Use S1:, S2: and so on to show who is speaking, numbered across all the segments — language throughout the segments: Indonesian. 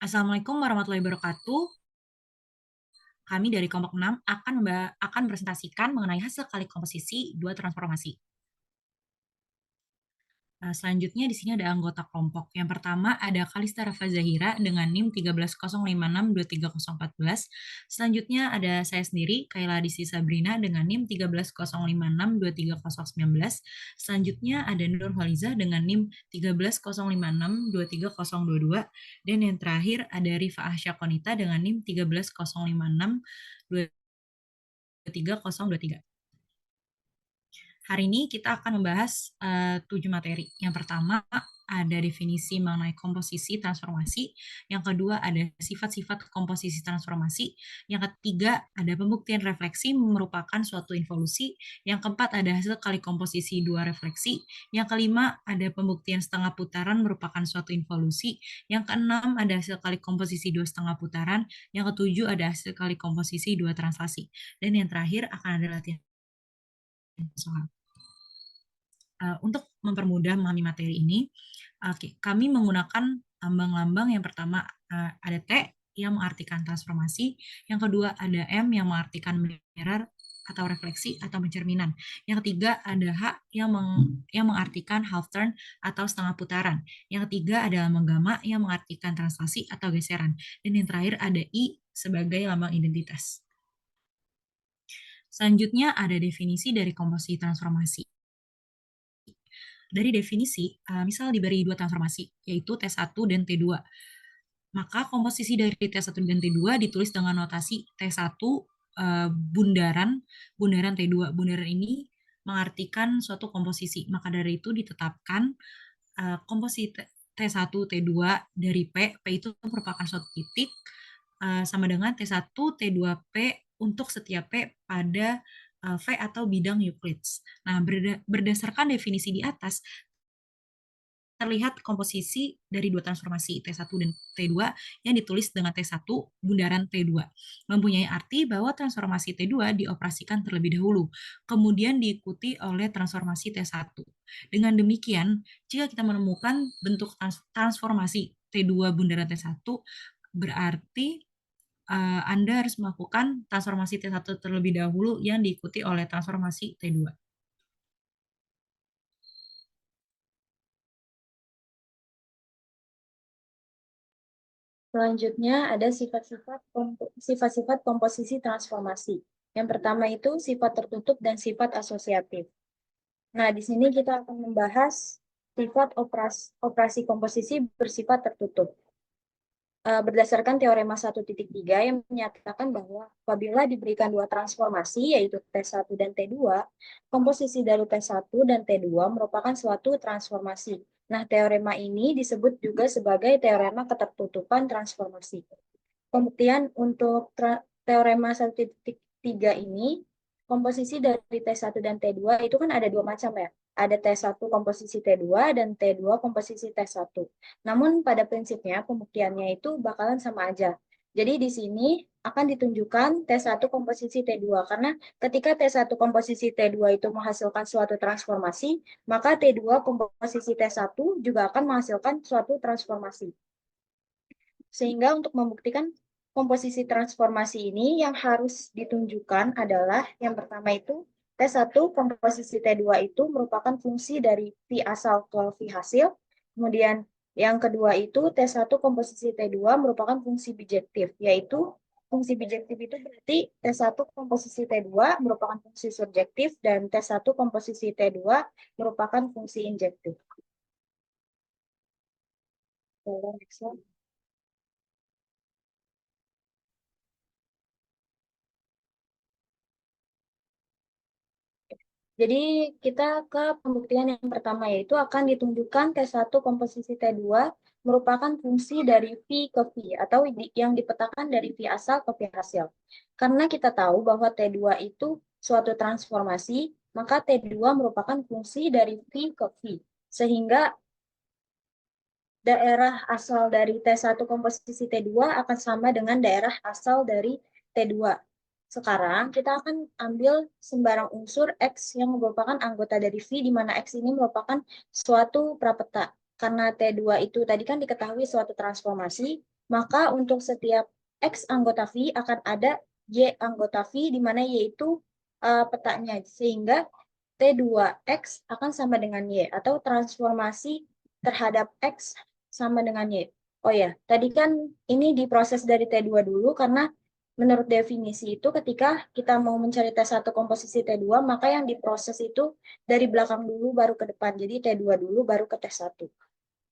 S1: Assalamualaikum warahmatullahi wabarakatuh. Kami dari kelompok 6 akan presentasikan mengenai hasil kali komposisi dua transformasi. Selanjutnya di sini ada anggota kelompok. Yang pertama ada Kalista Rafa Zahira dengan NIM 13056-23014. Selanjutnya ada saya sendiri, Kaila Adisi Sabrina dengan NIM 13056-23019. Selanjutnya ada Nur Holiza dengan NIM 13056-23022. Dan yang terakhir ada Rifa Ahsya Konita dengan NIM 13056-23023. Hari ini kita akan membahas 7 materi. Yang pertama ada definisi mengenai komposisi transformasi. Yang kedua ada sifat-sifat komposisi transformasi. Yang ketiga ada pembuktian refleksi merupakan suatu involusi. Yang keempat ada hasil kali komposisi dua refleksi. Yang kelima ada pembuktian setengah putaran merupakan suatu involusi. Yang keenam ada hasil kali komposisi dua setengah putaran. Yang ketujuh ada hasil kali komposisi dua translasi. Dan yang terakhir akan ada latihan soal. Untuk mempermudah memahami materi ini, kami menggunakan lambang-lambang. Yang pertama ada T yang mengartikan transformasi, yang kedua ada M yang mengartikan mirror atau refleksi atau pencerminan. Yang ketiga ada H yang mengartikan half turn atau setengah putaran. Yang ketiga ada lambang gamma yang mengartikan translasi atau geseran. Dan yang terakhir ada I sebagai lambang identitas. Selanjutnya ada definisi dari komposisi transformasi. Dari definisi, misal diberi dua transformasi, yaitu T1 dan T2. Maka komposisi dari T1 dan T2 ditulis dengan notasi T1 bundaran T2. Bundaran ini mengartikan suatu komposisi. Maka dari itu ditetapkan komposisi T1 T2 dari P itu merupakan suatu titik sama dengan T1 T2 P untuk setiap P pada V atau bidang Euclides. Nah, berdasarkan definisi di atas, terlihat komposisi dari dua transformasi T1 dan T2 yang ditulis dengan T1 bundaran T2. Mempunyai arti bahwa transformasi T2 dioperasikan terlebih dahulu, kemudian diikuti oleh transformasi T1. Dengan demikian, jika kita menemukan bentuk transformasi T2 bundaran T1, berarti Anda harus melakukan transformasi T1 terlebih dahulu yang diikuti oleh transformasi T2.
S2: Selanjutnya ada sifat-sifat komposisi transformasi. Yang pertama itu sifat tertutup dan sifat asosiatif. Nah, di sini kita akan membahas sifat operasi komposisi bersifat tertutup. Berdasarkan teorema 1.3 yang menyatakan bahwa apabila diberikan dua transformasi, yaitu T1 dan T2, komposisi dari T1 dan T2 merupakan suatu transformasi. Nah, teorema ini disebut juga sebagai teorema ketertutupan transformasi. Kemudian untuk teorema 1.3 ini, komposisi dari T1 dan T2 itu kan ada dua macam ya. Ada T1 komposisi T2 dan T2 komposisi T1. Namun pada prinsipnya pembuktiannya itu bakalan sama aja. Jadi di sini akan ditunjukkan T1 komposisi T2 karena ketika T1 komposisi T2 itu menghasilkan suatu transformasi, maka T2 komposisi T1 juga akan menghasilkan suatu transformasi. Sehingga untuk membuktikan komposisi transformasi ini yang harus ditunjukkan adalah yang pertama itu T1 komposisi T2 itu merupakan fungsi dari V asal ke V hasil. Kemudian yang kedua itu T1 komposisi T2 merupakan fungsi bijektif, yaitu fungsi bijektif itu berarti T1 komposisi T2 merupakan fungsi subjektif dan T1 komposisi T2 merupakan fungsi injektif. Next slide. Jadi kita ke pembuktian yang pertama, yaitu akan ditunjukkan T1 komposisi T2 merupakan fungsi dari V ke V atau yang dipetakan dari V asal ke V hasil. Karena kita tahu bahwa T2 itu suatu transformasi, maka T2 merupakan fungsi dari V ke V. Sehingga daerah asal dari T1 komposisi T2 akan sama dengan daerah asal dari T2. Sekarang kita akan ambil sembarang unsur X yang merupakan anggota dari V, di mana X ini merupakan suatu prapeta. Karena T2 itu tadi kan diketahui suatu transformasi, maka untuk setiap X anggota V akan ada Y anggota V, di mana Y itu petanya, sehingga T2X akan sama dengan Y, atau transformasi terhadap X sama dengan Y. Oh ya, tadi kan ini diproses dari T2 dulu, karena menurut definisi itu ketika kita mau mencari T1 komposisi T2, maka yang diproses itu dari belakang dulu baru ke depan. Jadi T2 dulu baru ke T1.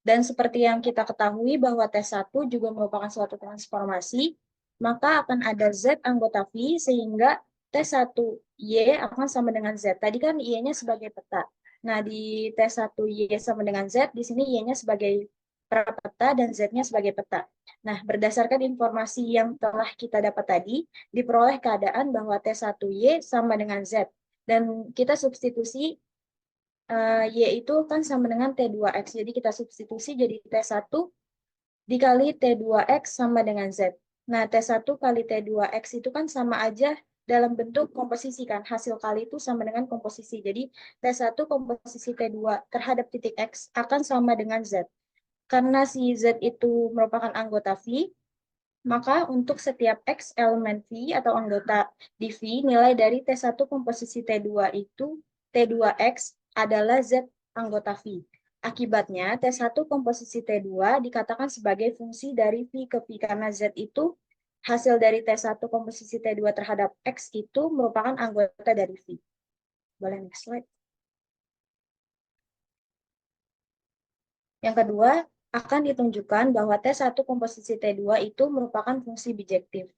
S2: Dan seperti yang kita ketahui bahwa T1 juga merupakan suatu transformasi, maka akan ada Z anggota V, sehingga T1Y akan sama dengan Z. Tadi kan Y-nya sebagai peta. Nah, di T1Y sama dengan Z, di sini Y-nya sebagai prapeta dan Z-nya sebagai peta. Nah, berdasarkan informasi yang telah kita dapat tadi, diperoleh keadaan bahwa T1Y sama dengan Z. Dan kita substitusi Y itu kan sama dengan T2X. Jadi kita substitusi jadi T1 dikali T2X sama dengan Z. Nah, T1 kali T2X itu kan sama aja dalam bentuk komposisi kan. Hasil kali itu sama dengan komposisi. Jadi T1 komposisi T2 terhadap titik X akan sama dengan Z. Karena si Z itu merupakan anggota V, maka untuk setiap X elemen V atau anggota di V, nilai dari T1 komposisi T2 itu T2X adalah Z anggota V. Akibatnya, T1 komposisi T2 dikatakan sebagai fungsi dari V ke V, karena Z itu hasil dari T1 komposisi T2 terhadap X itu merupakan anggota dari V. Boleh next slide. Yang kedua, akan ditunjukkan bahwa T1 komposisi T2 itu merupakan fungsi bijektif.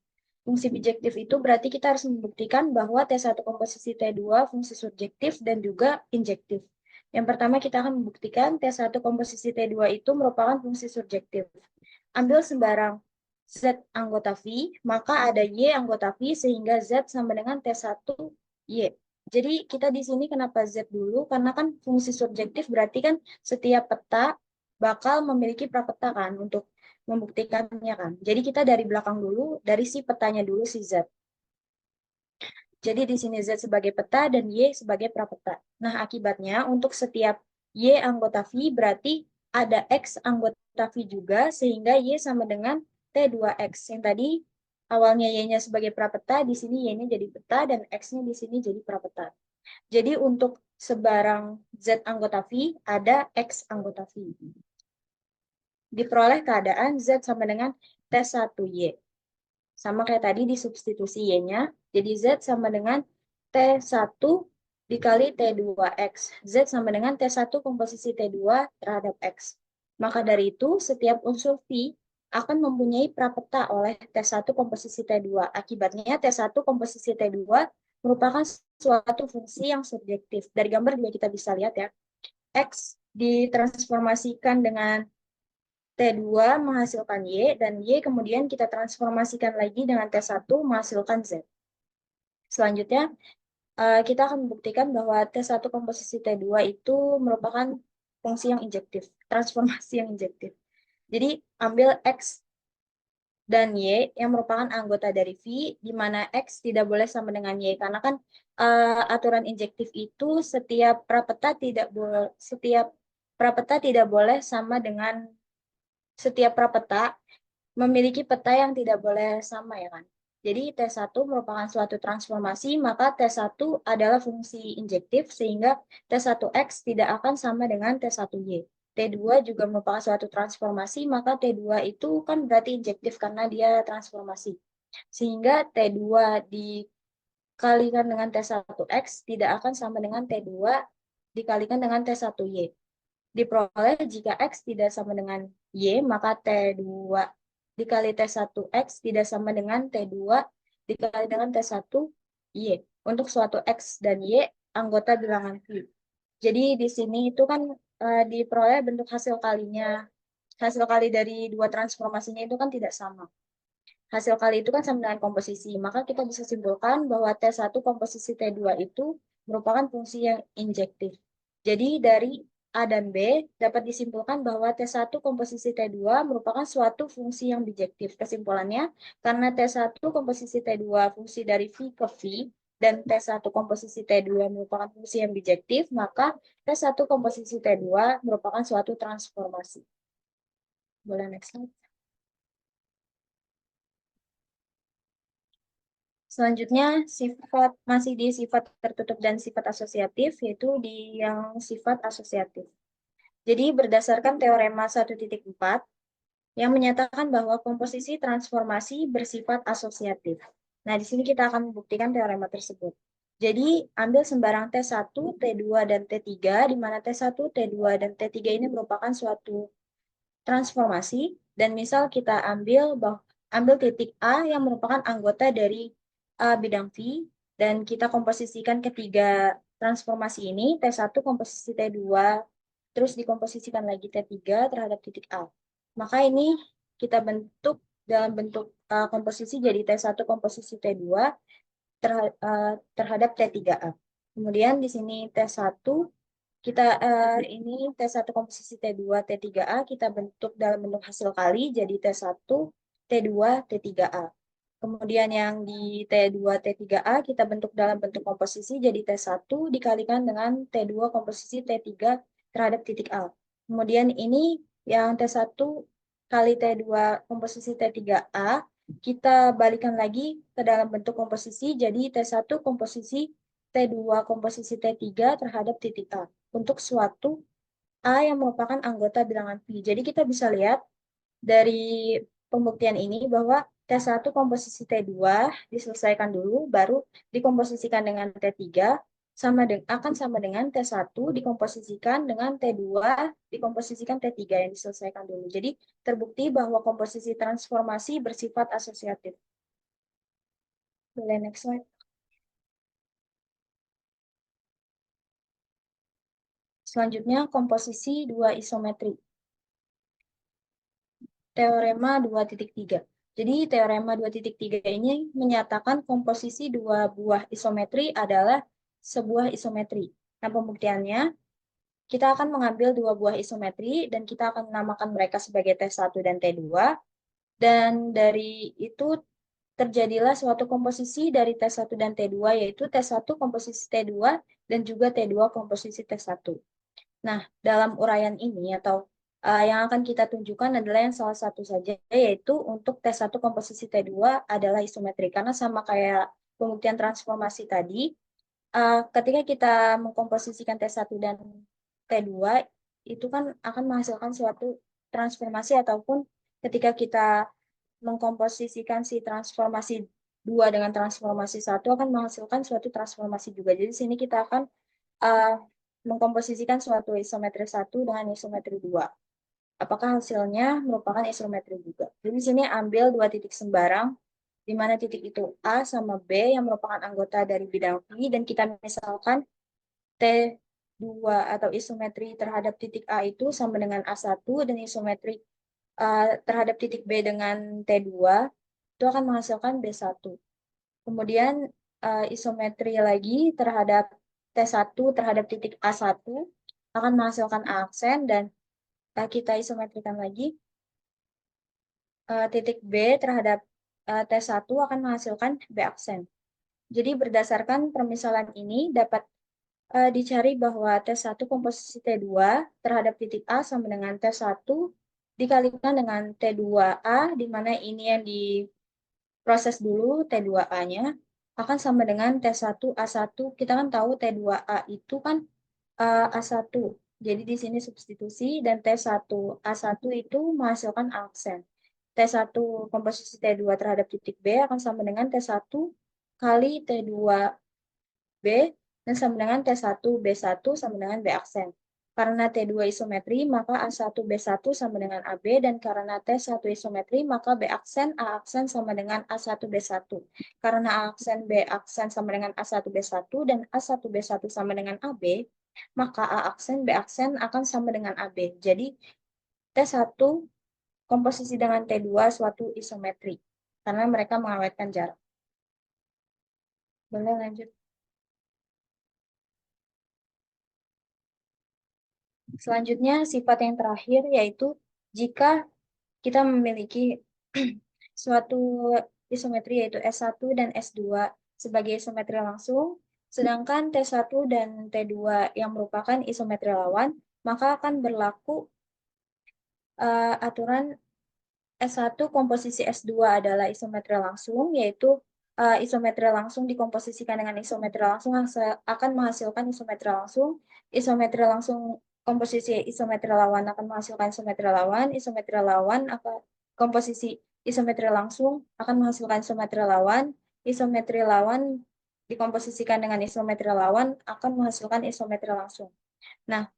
S2: Fungsi bijektif itu berarti kita harus membuktikan bahwa T1 komposisi T2 fungsi subjektif dan juga injektif. Yang pertama kita akan membuktikan T1 komposisi T2 itu merupakan fungsi subjektif. Ambil sembarang Z anggota V, maka ada Y anggota V sehingga Z sama dengan T1 Y. Jadi kita di sini kenapa Z dulu? Karena kan fungsi subjektif berarti kan setiap peta bakal memiliki prapeta kan untuk membuktikannya kan. Jadi kita dari belakang dulu, dari si petanya dulu si Z. Jadi di sini Z sebagai peta dan Y sebagai prapeta. Nah, akibatnya untuk setiap Y anggota V berarti ada X anggota V juga, sehingga Y sama dengan T2X. Yang tadi awalnya Y-nya sebagai prapeta, di sini Y-nya jadi peta, dan X-nya di sini jadi prapeta. Jadi untuk sebarang Z anggota V, ada X anggota V. Diperoleh keadaan Z sama dengan T1Y. Sama kayak tadi disubstitusi Y-nya, jadi Z sama dengan T1 dikali T2X. Z sama dengan T1 komposisi T2 terhadap X. Maka dari itu, setiap unsur V akan mempunyai prapeta oleh T1 komposisi T2. Akibatnya, T1 komposisi T2 merupakan suatu fungsi yang subjektif. Dari gambar juga kita bisa lihat ya, X ditransformasikan dengan T2 menghasilkan Y, dan Y kemudian kita transformasikan lagi dengan T1 menghasilkan Z. Selanjutnya, kita akan membuktikan bahwa T1 komposisi T2 itu merupakan fungsi yang injektif, transformasi yang injektif. Jadi, ambil X dan Y yang merupakan anggota dari V, di mana X tidak boleh sama dengan Y, karena kan aturan injektif itu setiap prapeta tidak boleh sama dengan setiap prapeta memiliki peta yang tidak boleh sama ya kan. Jadi T1 merupakan suatu transformasi, maka T1 adalah fungsi injektif sehingga T1X tidak akan sama dengan T1Y. T2 juga merupakan suatu transformasi, maka T2 itu kan berarti injektif karena dia transformasi. Sehingga T2 dikalikan dengan T1X tidak akan sama dengan T2 dikalikan dengan T1Y. Diperoleh jika X tidak sama dengan Y, maka T2 dikali T1X tidak sama dengan T2 dikali dengan T1 Y. Untuk suatu X dan Y, anggota bilangan V. Jadi di sini itu kan diperoleh bentuk hasil kalinya. Hasil kali dari dua transformasinya itu kan tidak sama. Hasil kali itu kan sama dengan komposisi. Maka kita bisa simpulkan bahwa T1 komposisi T2 itu merupakan fungsi yang injektif. Jadi dari A dan B dapat disimpulkan bahwa T1 komposisi T2 merupakan suatu fungsi yang bijektif. Kesimpulannya, karena T1 komposisi T2 fungsi dari V ke V, dan T1 komposisi T2 merupakan fungsi yang bijektif, maka T1 komposisi T2 merupakan suatu transformasi. Boleh next slide. Selanjutnya, masih di sifat tertutup dan sifat asosiatif, yaitu di yang sifat asosiatif. Jadi berdasarkan teorema 1.4 yang menyatakan bahwa komposisi transformasi bersifat asosiatif. Nah, di sini kita akan membuktikan teorema tersebut. Jadi, ambil sembarang T1, T2, dan T3, di mana T1, T2, dan T3 ini merupakan suatu transformasi, dan misal kita ambil titik A yang merupakan anggota dari bidang V, dan kita komposisikan ketiga transformasi ini, T1 komposisi T2, terus dikomposisikan lagi T3 terhadap titik A. Maka ini kita bentuk dalam bentuk komposisi jadi T1 komposisi T2 terhadap T3A. Kemudian di sini T1 kita ini T1 komposisi T2 T3A kita bentuk dalam bentuk hasil kali jadi T1 T2 T3A. Kemudian yang di T2 T3A kita bentuk dalam bentuk komposisi jadi T1 dikalikan dengan T2 komposisi T3 terhadap titik A. Kemudian ini yang T1 kali T2 komposisi T3A kita balikan lagi ke dalam bentuk komposisi jadi T1 komposisi T2 komposisi T3 terhadap titik A untuk suatu A yang merupakan anggota bilangan V. Jadi kita bisa lihat dari pembuktian ini bahwa T1 komposisi T2 diselesaikan dulu, baru dikomposisikan dengan T3, akan sama dengan T1 dikomposisikan dengan T2, dikomposisikan T3 yang diselesaikan dulu. Jadi terbukti bahwa komposisi transformasi bersifat asosiatif. Boleh next slide. Selanjutnya, komposisi dua isometri. Teorema 2.3. Jadi, teorema 2.3 ini menyatakan komposisi dua buah isometri adalah sebuah isometri. Nah, pembuktiannya, kita akan mengambil dua buah isometri dan kita akan menamakan mereka sebagai T1 dan T2. Dan dari itu terjadilah suatu komposisi dari T1 dan T2, yaitu T1 komposisi T2 dan juga T2 komposisi T1. Nah, dalam uraian ini atau yang akan kita tunjukkan adalah yang salah satu saja, yaitu untuk T1 komposisi T2 adalah isometri. Karena sama kayak pembuktian transformasi tadi, ketika kita mengkomposisikan T1 dan T2, itu kan akan menghasilkan suatu transformasi ataupun ketika kita mengkomposisikan si transformasi 2 dengan transformasi 1 akan menghasilkan suatu transformasi juga. Jadi di sini kita akan uh, mengkomposisikan suatu isometri 1 dengan isometri 2. Apakah hasilnya merupakan isometri juga? Jadi di sini ambil dua titik sembarang, di mana titik itu A sama B yang merupakan anggota dari bidang V, dan kita misalkan T2 atau isometri terhadap titik A itu sama dengan A1, dan isometri terhadap titik B dengan T2 itu akan menghasilkan B1. Kemudian isometri lagi terhadap T1 terhadap titik A1 akan menghasilkan A aksen, dan kita isometrikan lagi titik B terhadap T1 akan menghasilkan B aksen. Jadi berdasarkan permisalan ini dapat dicari bahwa T1 komposisi T2 terhadap titik A sama dengan T1 dikalikan dengan T2A, di mana ini yang diproses dulu T2A-nya, akan sama dengan T1A1. Kita kan tahu T2A itu kan A1. Jadi di sini substitusi, dan T1A1 itu menghasilkan aksen. T1 komposisi T2 terhadap titik B akan sama dengan T1 kali T2B, dan sama dengan T1 B1 sama dengan B aksen. Karena T2 isometri, maka A1 B1 sama dengan AB, dan karena T1 isometri, maka B aksen A aksen sama dengan A1 B1. Karena A aksen B aksen sama dengan A1 B1 dan A1 B1 sama dengan AB, maka A aksen B aksen akan sama dengan AB. Jadi T1 komposisi dengan T2 suatu isometri karena mereka mengawetkan jarak. Boleh lanjut. Selanjutnya, sifat yang terakhir yaitu jika kita memiliki suatu isometri yaitu S1 dan S2 sebagai isometri langsung, sedangkan T1 dan T2 yang merupakan isometri lawan, maka akan berlaku aturan S1 komposisi S2 adalah isometri langsung, yaitu isometri langsung dikomposisikan dengan isometri langsung akan menghasilkan isometri langsung. Isometri langsung komposisi isometri lawan akan menghasilkan isometri lawan. Isometri lawan akan komposisi isometri langsung akan menghasilkan isometri lawan. Isometri lawan dikomposisikan dengan isometri lawan akan menghasilkan isometri langsung. Nah,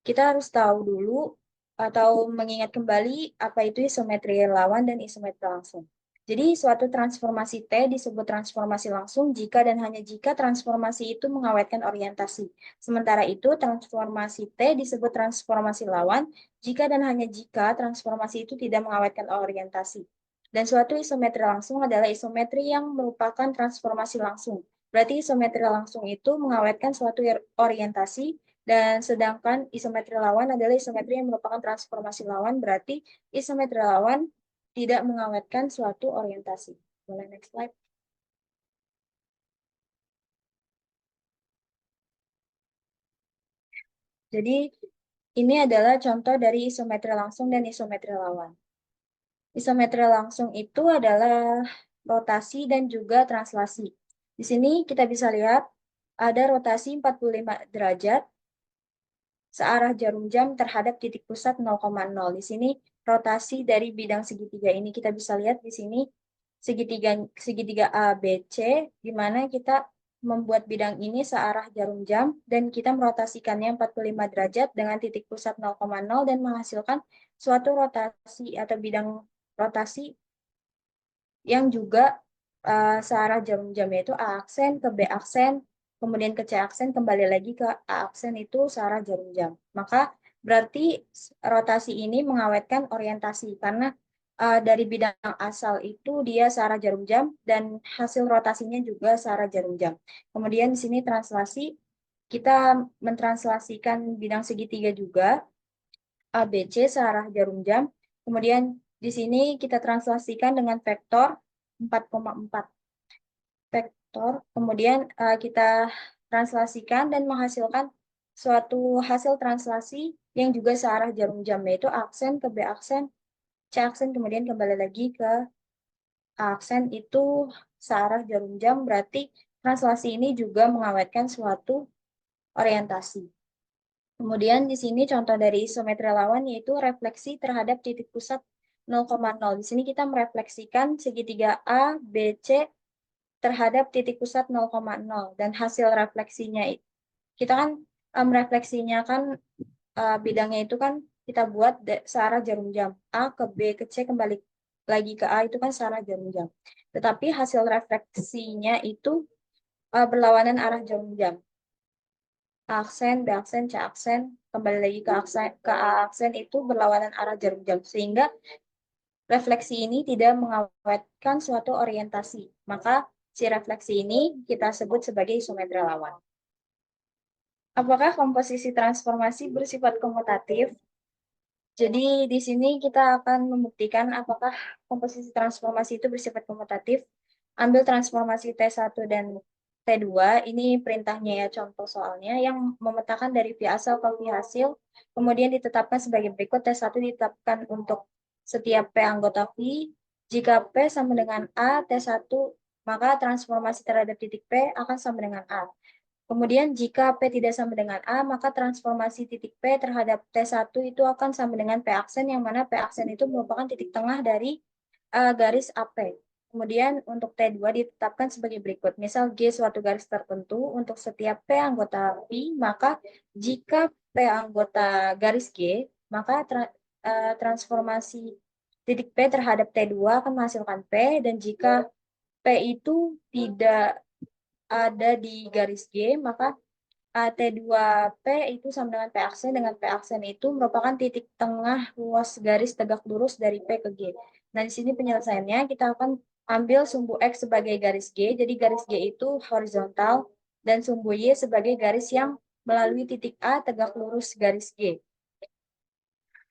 S2: kita harus tahu dulu atau mengingat kembali apa itu isometri lawan dan isometri langsung. Jadi suatu transformasi T disebut transformasi langsung jika dan hanya jika transformasi itu mengawetkan orientasi. Sementara itu transformasi T disebut transformasi lawan jika dan hanya jika transformasi itu tidak mengawetkan orientasi. Dan suatu isometri langsung adalah isometri yang merupakan transformasi langsung. Berarti isometri langsung itu mengawetkan suatu orientasi, dan sedangkan isometri lawan adalah isometri yang merupakan transformasi lawan, berarti isometri lawan tidak mengawetkan suatu orientasi. Boleh next slide. Jadi ini adalah contoh dari isometri langsung dan isometri lawan. Isometri langsung itu adalah rotasi dan juga translasi. Di sini kita bisa lihat ada rotasi 45 derajat searah jarum jam terhadap titik pusat 0,0. Di sini rotasi dari bidang segitiga ini kita bisa lihat di sini segitiga A, B, C, di mana kita membuat bidang ini searah jarum jam dan kita merotasikannya 45 derajat dengan titik pusat 0,0 dan menghasilkan suatu rotasi atau bidang rotasi yang juga searah jarum jam, yaitu A aksen ke B aksen, kemudian ke C aksen, kembali lagi ke A aksen, itu searah jarum jam. Maka berarti rotasi ini mengawetkan orientasi, karena dari bidang asal itu dia searah jarum jam, dan hasil rotasinya juga searah jarum jam. Kemudian di sini translasi, kita mentranslasikan bidang segitiga juga, ABC searah jarum jam. Kemudian di sini kita translasikan dengan vektor 4,4 vektor. Kemudian kita translasikan dan menghasilkan suatu hasil translasi yang juga searah jarum jam, yaitu aksen ke B aksen, C aksen, kemudian kembali lagi ke A aksen, itu searah jarum jam. Berarti translasi ini juga mengawetkan suatu orientasi. Kemudian di sini contoh dari isometri lawan yaitu refleksi terhadap titik pusat 0,0. Di sini kita merefleksikan segitiga A, B, C terhadap titik pusat 0,0. Dan hasil refleksinya, kita kan merefleksinya kan bidangnya itu kan kita buat searah jarum jam. A ke B ke C kembali lagi ke A, itu kan searah jarum jam. Tetapi hasil refleksinya itu berlawanan arah jarum jam. Aksen, B aksen, C aksen, kembali lagi ke A aksen, itu berlawanan arah jarum jam. Sehingga refleksi ini tidak mengawetkan suatu orientasi. Maka si refleksi ini kita sebut sebagai isometri lawan. Apakah komposisi transformasi bersifat komutatif? Jadi di sini kita akan membuktikan apakah komposisi transformasi itu bersifat komutatif. Ambil transformasi T1 dan T2, ini perintahnya ya, contoh soalnya, yang memetakan dari V asal ke V hasil, kemudian ditetapkan sebagai berikut. T1 ditetapkan untuk setiap P anggota V. Jika P sama dengan A, T1, maka transformasi terhadap titik P akan sama dengan A. Kemudian jika P tidak sama dengan A, maka transformasi titik P terhadap T1 itu akan sama dengan P aksen, yang mana P aksen itu merupakan titik tengah dari garis AP. Kemudian untuk T2 ditetapkan sebagai berikut. Misal G suatu garis tertentu untuk setiap P anggota P, maka jika P anggota garis G, maka transformasi titik P terhadap T2 akan menghasilkan P, dan jika P itu tidak ada di garis G, maka T2P itu sama dengan P aksen, dengan P aksen itu merupakan titik tengah ruas garis tegak lurus dari P ke G. Nah, di sini penyelesaiannya kita akan ambil sumbu X sebagai garis G, jadi garis G itu horizontal, dan sumbu Y sebagai garis yang melalui titik A tegak lurus garis G.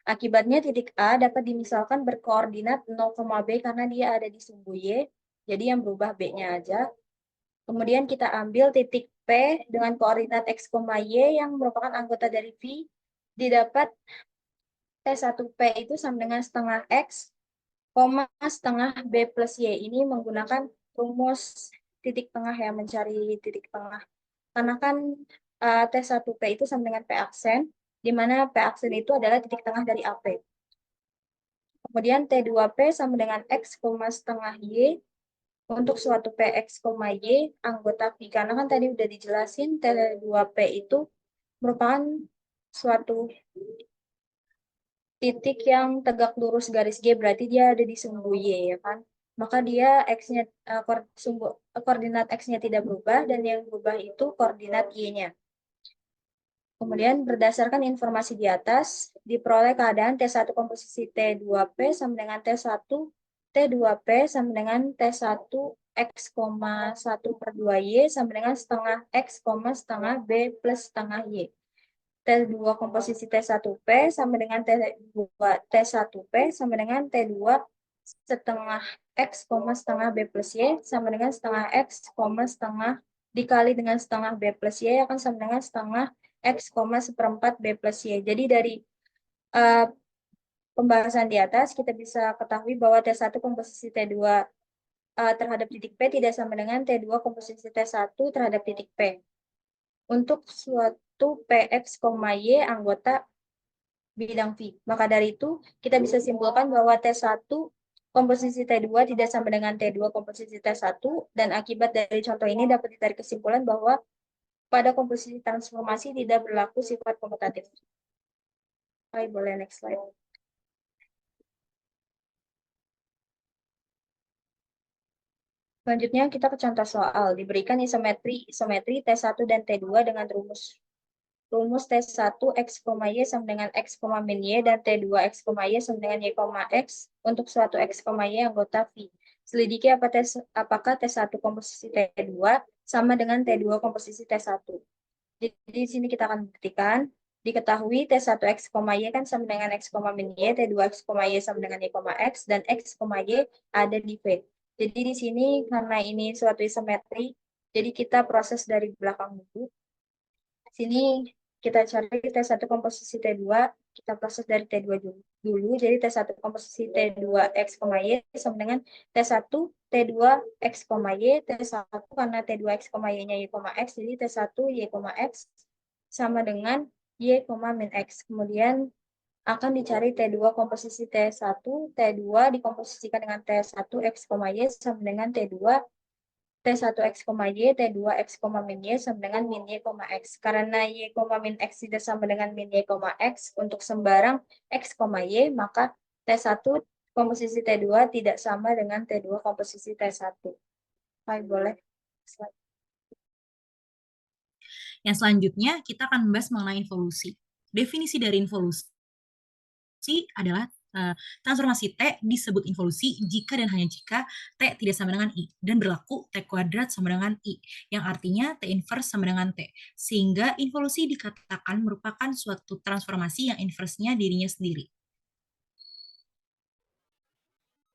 S2: Akibatnya titik A dapat dimisalkan berkoordinat 0, B karena dia ada di sumbu Y, jadi yang berubah B-nya aja. Kemudian kita ambil titik P dengan koordinat X, Y yang merupakan anggota dari V, didapat T1P itu sama dengan setengah X, setengah B plus Y. Ini menggunakan rumus titik tengah ya, mencari titik tengah. Karena kan T1P itu sama dengan P aksen, di mana P aksen itu adalah titik tengah dari AP. Kemudian T2P sama dengan X, setengah Y untuk suatu PX, Y anggota Phi. Karena kan tadi udah dijelasin T2P itu merupakan suatu titik yang tegak lurus garis G, berarti dia ada di sumbu Y ya kan. Maka dia X-nya koordinat X-nya tidak berubah dan yang berubah itu koordinat Y-nya. Kemudian berdasarkan informasi di atas, diperoleh keadaan T1 komposisi T2P sama dengan T1 T2P sama dengan T1 X, 1 per 2Y sama dengan setengah X, setengah B plus setengah Y. T2 komposisi T1P sama dengan T1P sama dengan T2 setengah X, setengah B plus Y sama dengan setengah X, setengah dikali dengan setengah B plus Y akan sama dengan setengah X, seperempat B plus Y. Jadi dari pembahasan di atas kita bisa ketahui bahwa T1 komposisi T2 terhadap titik P tidak sama dengan T2 komposisi T1 terhadap titik P. Untuk suatu PX, Y anggota bidang Phi. Maka dari itu, kita bisa simpulkan bahwa T1 komposisi T2 tidak sama dengan T2 komposisi T1, dan akibat dari contoh ini dapat ditarik kesimpulan bahwa pada komposisi transformasi tidak berlaku sifat komutatif. Baik, boleh next slide. Selanjutnya kita ke contoh soal. Diberikan isometri T1 dan T2 dengan rumus T1 X, Y sama dengan X, min Y dan T2 X, Y sama dengan Y, X untuk suatu X, Y anggota Phi. Selidiki apakah T1 komposisi T2 sama dengan T2 komposisi T1. Jadi di sini kita akan buktikan, diketahui T1 X, Y kan sama dengan X, min Y, T2 X, Y sama dengan Y, X, dan X, Y ada di V. Jadi di sini karena ini suatu isometri, jadi kita proses dari belakang dulu. Sini kita cari T1 komposisi T2, kita proses dari T2 dulu. Jadi T1 komposisi T2 X, Y sama dengan T1 T2 X, Y, T1 karena T2 X, Y-nya Y, X, jadi T1 Y, X sama dengan Y, min X. Kemudian akan dicari T2 komposisi T1, T2 dikomposisikan dengan T1 X, Y sama dengan T2 T1 X, Y, T2 X, min Y sama dengan min Y, X. Karena Y, min X tidak sama dengan min Y, X untuk sembarang X, Y, maka T1 komposisi T2 tidak sama dengan T2 komposisi T1. Baik, boleh. Slide.
S1: Yang selanjutnya kita akan membahas mengenai involusi. Definisi dari involusi adalah transformasi T disebut involusi jika dan hanya jika T tidak sama dengan I dan berlaku T kuadrat sama dengan I, yang artinya T inverse sama dengan T. Sehingga involusi dikatakan merupakan suatu transformasi yang inverse-nya dirinya sendiri.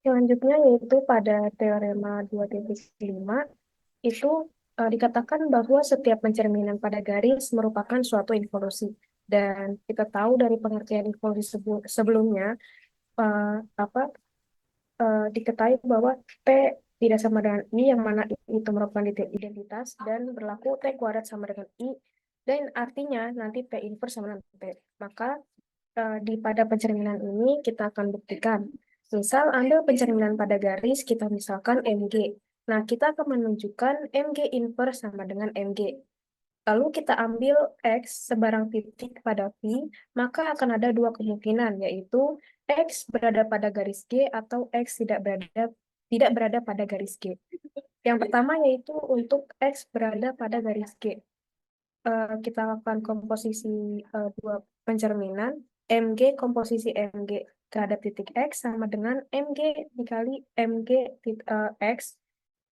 S3: Selanjutnya yaitu pada teorema 2.5 itu dikatakan bahwa setiap pencerminan pada garis merupakan suatu involusi. Dan kita tahu dari pengertian involusi sebelumnya, diketahui bahwa P tidak sama dengan I, yang mana I itu merupakan identitas, dan berlaku T kuadrat sama dengan I, dan artinya nanti P inverse sama dengan P. Maka pada pencerminan ini kita akan buktikan. Misal ambil pencerminan pada garis, kita misalkan MG. Nah, kita akan menunjukkan MG inverse sama dengan MG. Lalu kita ambil X sebarang titik pada Phi, maka akan ada dua kemungkinan, yaitu X berada pada garis G atau X tidak berada pada garis G. Yang pertama yaitu untuk X berada pada garis G. Kita lakukan komposisi dua pencerminan, MG komposisi MG terhadap titik X sama dengan MG dikali MG X,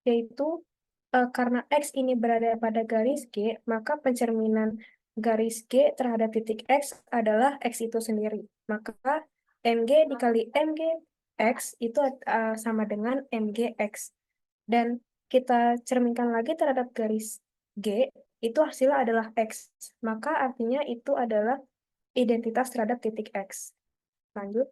S3: yaitu karena X ini berada pada garis G, maka pencerminan garis G terhadap titik X adalah X itu sendiri. Maka MG dikali MG X itu sama dengan MG X. Dan kita cerminkan lagi terhadap garis G, itu hasilnya adalah X. Maka artinya itu adalah identitas terhadap titik X. Lanjut.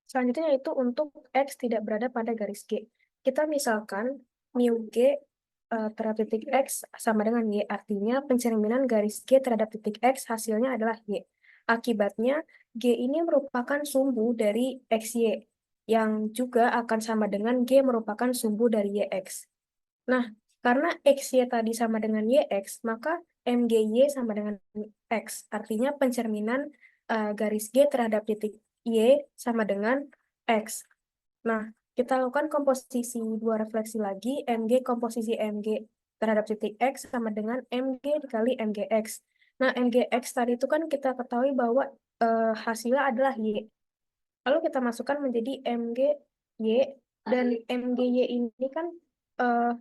S3: Selanjutnya yaitu untuk X tidak berada pada garis G. Kita misalkan mu G terhadap titik X sama dengan Y. Artinya pencerminan garis G terhadap titik X hasilnya adalah Y. Akibatnya G ini merupakan sumbu dari XY yang juga akan sama dengan G merupakan sumbu dari YX. Nah, karena XY tadi sama dengan YX, maka MGY sama dengan X. Artinya pencerminan garis G terhadap titik Y sama dengan X. Nah, kita lakukan komposisi dua refleksi lagi, MG komposisi MG terhadap titik X sama dengan MG dikali MGX. Nah, MGX tadi itu kan kita ketahui bahwa hasilnya adalah Y. Lalu kita masukkan menjadi MGY, dan MGY ini kan eh,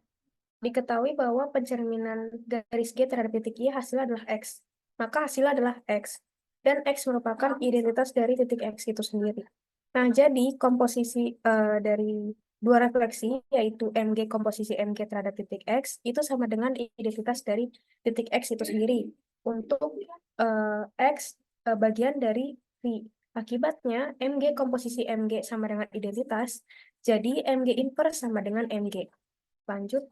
S3: diketahui bahwa pencerminan garis G terhadap titik Y hasilnya adalah X. Maka hasilnya adalah X. Dan X merupakan identitas dari titik X itu sendiri. Nah, jadi komposisi dari dua refleksi, yaitu MG komposisi MG terhadap titik X, itu sama dengan identitas dari titik X itu sendiri. Untuk X bagian dari V. Akibatnya, MG komposisi MG sama dengan identitas, jadi MG inverse sama dengan MG. Lanjut.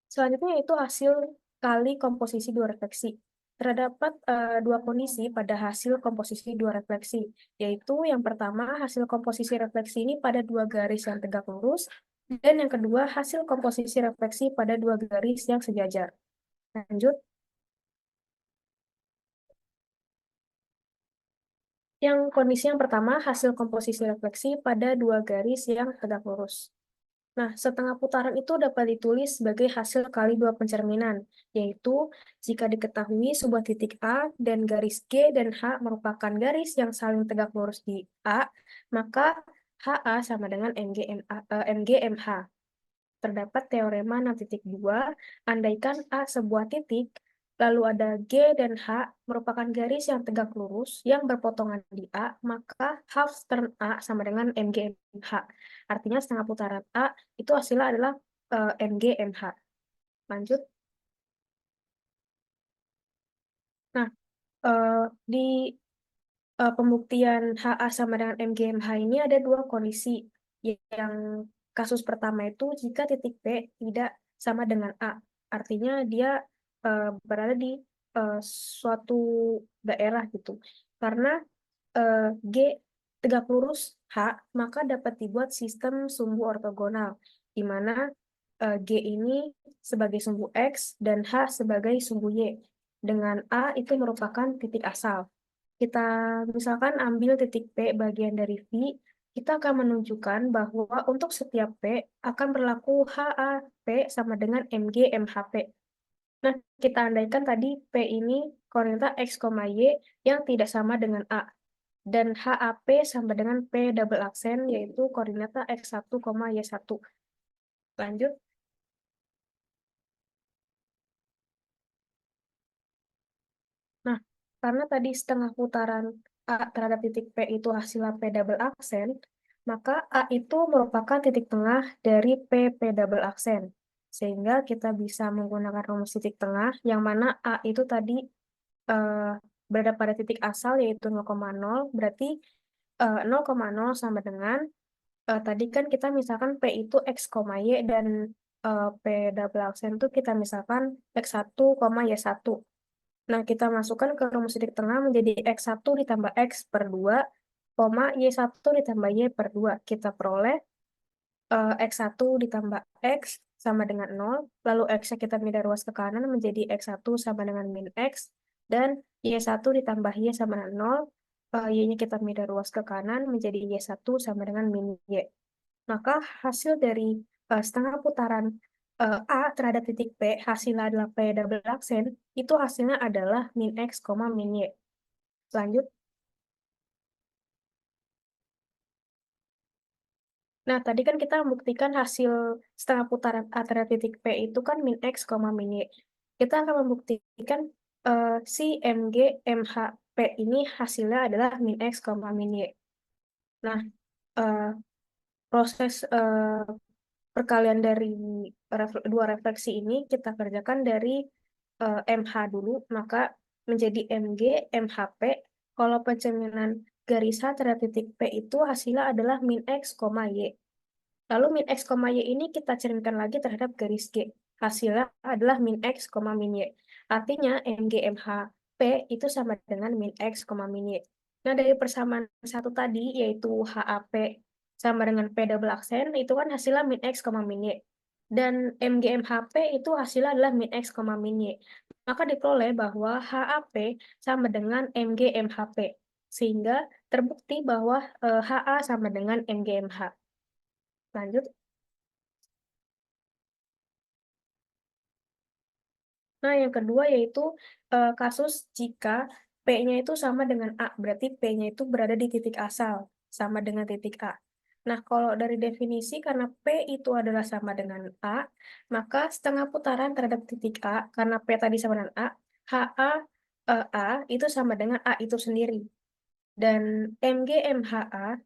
S3: Selanjutnya itu hasil kali komposisi dua refleksi. Terdapat dua kondisi pada hasil komposisi dua refleksi, yaitu yang pertama hasil komposisi refleksi ini pada dua garis yang tegak lurus, dan yang kedua hasil komposisi refleksi pada dua garis yang sejajar. Lanjut. Yang kondisi yang pertama hasil komposisi refleksi pada dua garis yang tegak lurus. Nah, setengah putaran itu dapat ditulis sebagai hasil kali dua pencerminan, yaitu jika diketahui sebuah titik A dan garis G dan H merupakan garis yang saling tegak lurus di A, maka HA sama dengan MGMH. Terdapat teorema 6.2, andaikan A sebuah titik, lalu ada G dan H merupakan garis yang tegak lurus yang berpotongan di A, maka half turn A sama dengan MGMH. Artinya setengah putaran A itu hasilnya adalah MGMH. Lanjut. Nah, di pembuktian HA sama dengan MGMH ini ada dua kondisi. Yang kasus pertama itu jika titik P tidak sama dengan A. Artinya dia berada di suatu daerah gitu. Karena G tegak lurus H, maka dapat dibuat sistem sumbu ortogonal, di mana G ini sebagai sumbu X dan H sebagai sumbu Y. Dengan A itu merupakan titik asal. Kita misalkan ambil titik P bagian dari V, kita akan menunjukkan bahwa untuk setiap P akan berlaku HAP sama dengan MG MHP. Nah, kita andaikan tadi P ini koordinat X, Y yang tidak sama dengan A. Dan HAP sama dengan P double aksen, yaitu koordinata X1, Y1. Lanjut. Nah, karena tadi setengah putaran A terhadap titik P itu hasilnya P double aksen, maka A itu merupakan titik tengah dari P double aksen. Sehingga kita bisa menggunakan rumus titik tengah, yang mana A itu tadi eh, berada pada titik asal, yaitu 0,0, berarti 0,0 sama dengan, tadi kan kita misalkan P itu X, Y, dan P double aksen itu kita misalkan X1, Y1. Nah, kita masukkan ke rumus titik tengah menjadi X1 ditambah X per 2, Y1 ditambah Y per 2. Kita peroleh X1 ditambah X sama dengan 0, lalu X-nya kita pindah ruas ke kanan menjadi X1 sama dengan min X, dan Y1 ditambah Y sama dengan 0, Y-nya kita pindah ruas ke kanan menjadi Y1 sama dengan min Y. Maka hasil dari setengah putaran A terhadap titik P, hasilnya adalah P double aksen, itu hasilnya adalah min X, min Y. Lanjut. Nah, tadi kan kita membuktikan hasil setengah putaran A terhadap titik P itu kan min X, min Y. Kita akan membuktikan si MG, MH, P ini hasilnya adalah min X, min Y. Nah, proses perkalian dari dua refleksi ini kita kerjakan dari MH dulu, maka menjadi MG, MHP, Kalau pencerminan garis H terhadap titik P itu hasilnya adalah min X, Y. Lalu min X, Y ini kita cerminkan lagi terhadap garis G. Hasilnya adalah min X, min Y. Artinya MGMH P itu sama dengan min X, min Y. Nah, dari persamaan satu tadi, yaitu HAP sama dengan P double aksen, itu kan hasilnya min X, min Y. Dan MGMHP itu hasilnya adalah min X, min Y. Maka diperoleh bahwa HAP sama dengan MGMHP. Sehingga terbukti bahwa HA sama dengan MGMH. Lanjut. Nah, yang kedua yaitu kasus jika P-nya itu sama dengan A, berarti P-nya itu berada di titik asal, sama dengan titik A. Nah, kalau dari definisi, karena P itu adalah sama dengan A, maka setengah putaran terhadap titik A, karena P tadi sama dengan A, HA A itu sama dengan A itu sendiri. Dan MGMHA,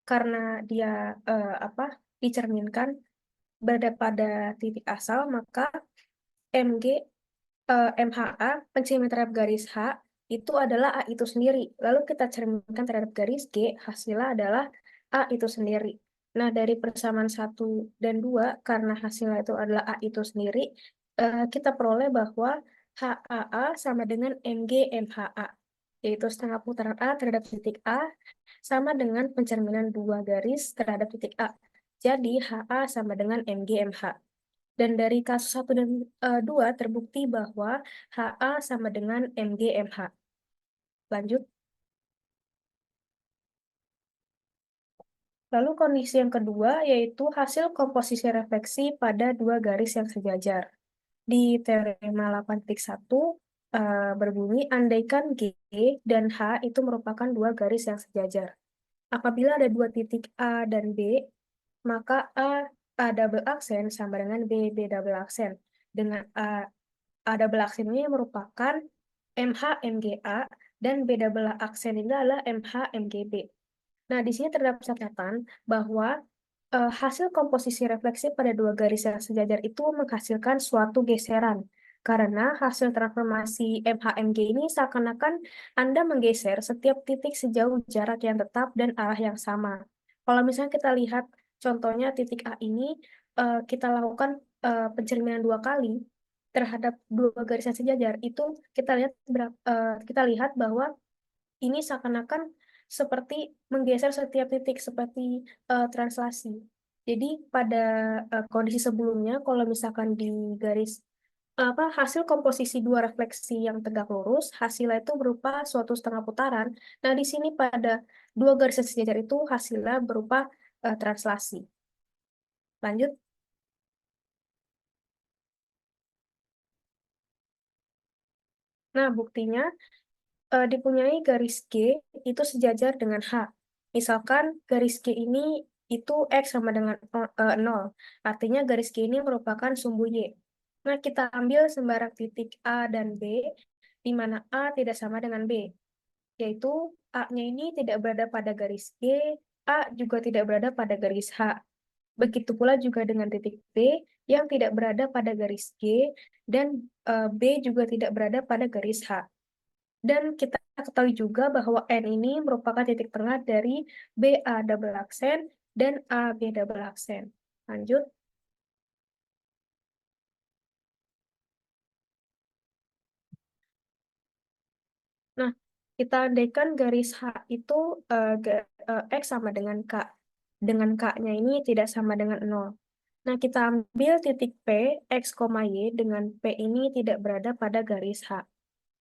S3: karena dia dicerminkan berada pada titik asal, maka MG MHA, pencermin terhadap garis H, itu adalah A itu sendiri. Lalu kita cerminkan terhadap garis G, hasilnya adalah A itu sendiri. Nah, dari persamaan 1 dan 2, karena hasilnya itu adalah A itu sendiri, kita peroleh bahwa HAA sama dengan MG MHA, yaitu setengah putaran A terhadap titik A, sama dengan pencerminan 2 garis terhadap titik A. Jadi, HA sama dengan MG MH. Dan dari kasus 1 dan 2 terbukti bahwa HA sama dengan MGMH. Lanjut. Lalu kondisi yang kedua yaitu hasil komposisi refleksi pada dua garis yang sejajar. Di teorema 8.1 berbunyi andaikan G dan H itu merupakan dua garis yang sejajar. Apabila ada dua titik A dan B, maka A double aksen sama dengan B double aksen. Dengan A double aksen ini merupakan MH MGA dan B double aksen ini adalah MH MGB. Nah, di sini terdapat catatan bahwa hasil komposisi refleksi pada dua garis yang sejajar itu menghasilkan suatu geseran. Karena hasil transformasi MH-MG ini seakan-akan Anda menggeser setiap titik sejauh jarak yang tetap dan arah yang sama. Kalau misalnya kita lihat contohnya titik A ini, kita lakukan pencerminan 2 kali terhadap dua garis yang sejajar, itu kita lihat bahwa ini seakan-akan seperti menggeser setiap titik seperti translasi. Jadi pada kondisi sebelumnya, kalau misalkan di garis hasil komposisi dua refleksi yang tegak lurus, hasilnya itu berupa suatu setengah putaran. Nah, di sini pada dua garis yang sejajar itu hasilnya berupa translasi. Lanjut. Nah, buktinya dipunyai garis G itu sejajar dengan H. Misalkan garis G ini itu X sama dengan 0. Artinya garis G ini merupakan sumbu Y. Nah, kita ambil sembarang titik A dan B, di mana A tidak sama dengan B. Yaitu A-nya ini tidak berada pada garis G, A juga tidak berada pada garis H. Begitu pula juga dengan titik B yang tidak berada pada garis G, dan B juga tidak berada pada garis H. Dan kita ketahui juga bahwa N ini merupakan titik tengah dari BA double aksen dan AB double aksen. Lanjut. Nah, kita andaikan garis H itu X sama dengan K. Dengan K-nya ini tidak sama dengan 0. Nah, kita ambil titik P, X, Y dengan P ini tidak berada pada garis H.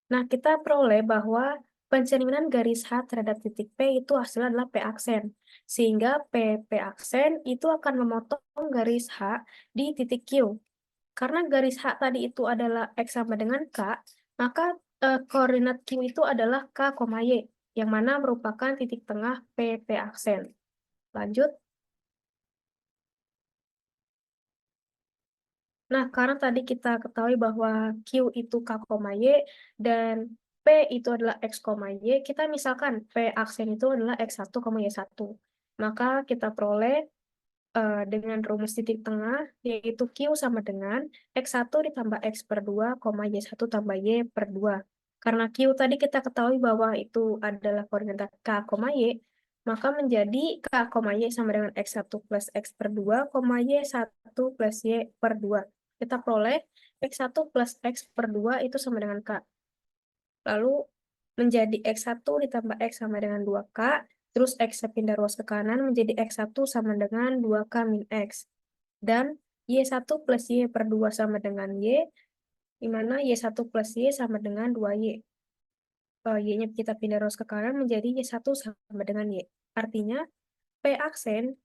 S3: Nah, kita peroleh bahwa pencerminan garis H terhadap titik P itu hasilnya adalah P aksen. Sehingga P aksen itu akan memotong garis H di titik Q. Karena garis H tadi itu adalah X sama dengan K, maka koordinat Q itu adalah K, Y, yang mana merupakan titik tengah P aksen. Lanjut. Nah, karena tadi kita ketahui bahwa Q itu K, Y, dan P itu adalah X, Y, kita misalkan P aksen itu adalah X1, Y1. Maka kita peroleh dengan rumus titik tengah, yaitu Q sama dengan X1 ditambah X per 2, Y1 tambah Y per 2. Karena Q tadi kita ketahui bahwa itu adalah koordinat K, Y, maka menjadi K, Y sama dengan X1 plus X per 2, Y1 plus Y per 2. Kita peroleh X1 plus X per 2 itu sama dengan K. Lalu menjadi X1 ditambah X sama dengan 2K, terus X pindah ruas ke kanan menjadi X1 sama dengan 2K min X. Dan Y1 plus Y per 2 sama dengan Y, di mana Y1 plus Y sama dengan 2Y. Y-nya kita pindah ruas ke kanan menjadi Y1 sama dengan Y. Artinya, P aksen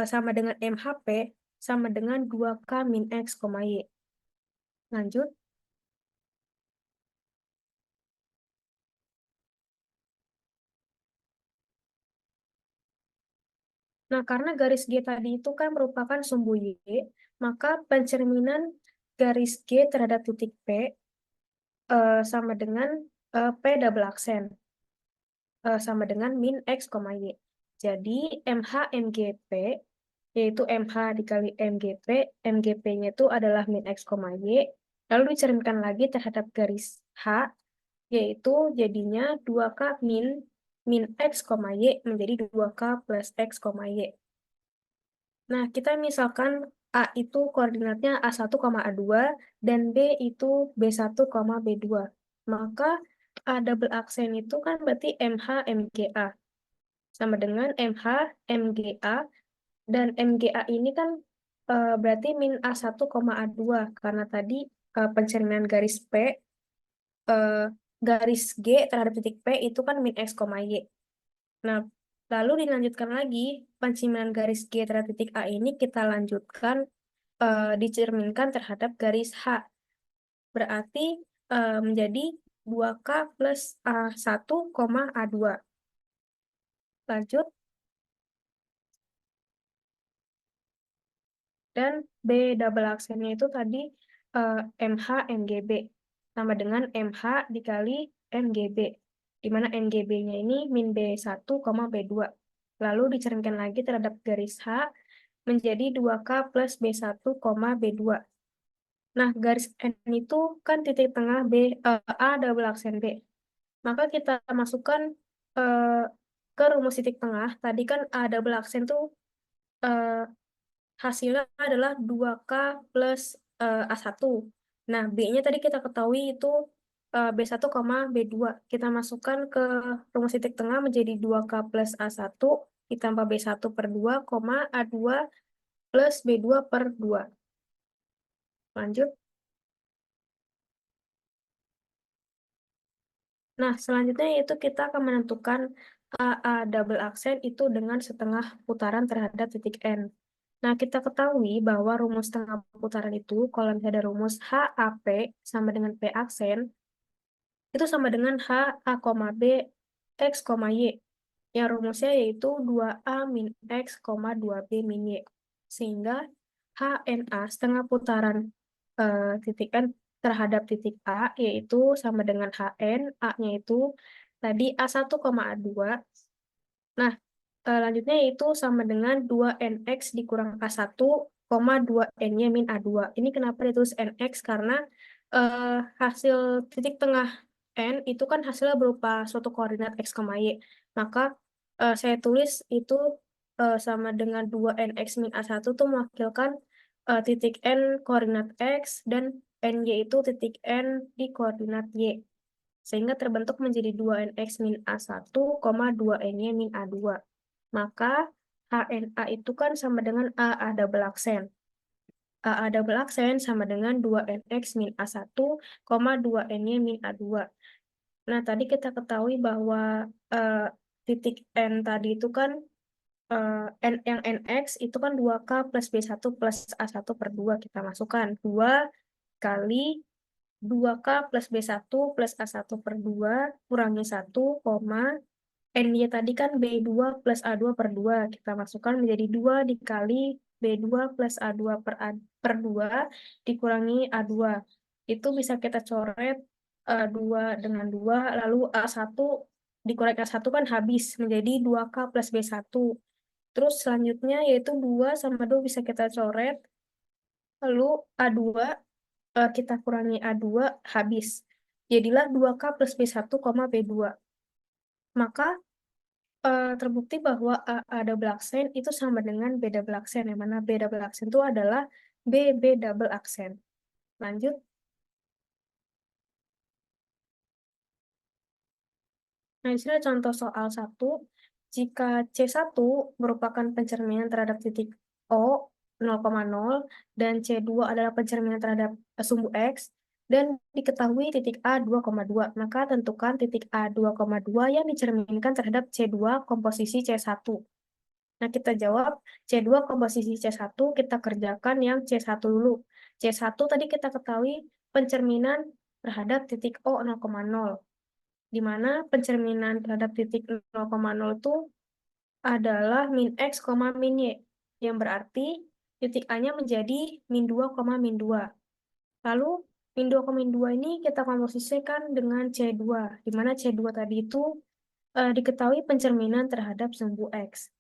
S3: sama dengan MHP sama dengan 2K min X, Y. Lanjut. Nah, karena garis G tadi itu kan merupakan sumbu Y, maka pencerminan garis G terhadap titik P sama dengan P double aksen sama dengan min X, Y. Jadi, MH MGP, yaitu MH dikali MGP, MGP-nya itu adalah min X, Y, lalu dicerminkan lagi terhadap garis H, yaitu jadinya 2K min X, Y menjadi 2K plus X, Y. Nah, kita misalkan A itu koordinatnya A1, A2, dan B itu B1, B2. Maka A double aksen itu kan berarti MH, MGA. Sama dengan MH, MGA, dan MGA ini kan berarti min A1, A2. Karena tadi pencerminan garis P, eh, garis G terhadap titik P itu kan min X, Y. Nah, lalu dilanjutkan lagi, pencerminan garis G terhadap titik A ini kita lanjutkan dicerminkan terhadap garis H. Berarti menjadi 2K plus A1, A2. Lanjut. Dan B double aksennya itu tadi MH, MGB. Sama dengan MH dikali MGB. Di mana MGB-nya ini min B1, B2. Lalu dicerminkan lagi terhadap garis H menjadi 2K plus B1, B2. Nah, garis N itu kan titik tengah A double aksen B. Maka kita masukkan ke rumus titik tengah. Tadi kan A double aksen tuh hasilnya adalah 2K plus A1. Nah, B-nya tadi kita ketahui itu B1, B2. Kita masukkan ke rumus titik tengah menjadi 2K plus A1 ditambah B1 per 2, A2 plus B2 per 2. Lanjut. Nah, selanjutnya yaitu kita akan menentukan AA double aksen itu dengan setengah putaran terhadap titik N. Nah, kita ketahui bahwa rumus setengah putaran itu, kalau misalnya ada rumus HAP sama dengan P aksen, itu sama dengan HA, B, X, Y. Yang rumusnya yaitu 2A min X, 2B min Y. Sehingga HNA setengah putaran titik N terhadap titik A, yaitu sama dengan HN, A-nya itu tadi A1, A2. Nah, lanjutnya itu sama dengan 2NX dikurang A1, 2N-nya min A2. Ini kenapa ditulis NX? Karena hasil titik tengah N itu kan hasilnya berupa suatu koordinat X, Y. Maka saya tulis itu sama dengan 2NX min A1 itu mewakilkan titik N koordinat X dan NY itu titik N di koordinat Y. Sehingga terbentuk menjadi 2NX min A1, 2N-nya min A2. Maka HNA itu kan sama dengan AA double aksen. AA double aksen sama dengan 2NX min A1, 2N-nya min A2. Nah, tadi kita ketahui bahwa titik N tadi itu kan yang NX itu kan 2K plus B1 plus A1 per 2. Kita masukkan 2 kali 2K plus B1 plus A1 per 2 kurangi 1, N-nya tadi kan B2 plus A2 per 2. Kita masukkan menjadi 2 dikali B2 plus A2 per 2 dikurangi A2. Itu bisa kita coret 2 dengan 2, lalu A1 dikurangi A1 kan habis menjadi 2K plus B1. Terus selanjutnya yaitu 2 sama 2 bisa kita coret, lalu A2 kita kurangi A2 habis. jadilah 2K plus B1, B2. Maka terbukti bahwa A double aksen itu sama dengan B double aksen, yang mana B double aksen itu adalah B double aksen. Lanjut. Nah, di sini ada contoh soal 1. Jika C1 merupakan pencerminan terhadap titik O 0,0 dan C2 adalah pencerminan terhadap sumbu X, dan diketahui titik A 2,2, maka tentukan titik A 2,2 yang dicerminkan terhadap C2 komposisi C1. Nah, kita jawab C2 komposisi C1, kita kerjakan yang C1 dulu. C1 tadi kita ketahui pencerminan terhadap titik O 0,0, di mana pencerminan terhadap titik 0,0 itu adalah min X, min Y, yang berarti titik A-nya menjadi min 2, min 2. Lalu, min 2, min 2 ini kita komposisikan dengan C2, di mana C2 tadi itu diketahui pencerminan terhadap sumbu X.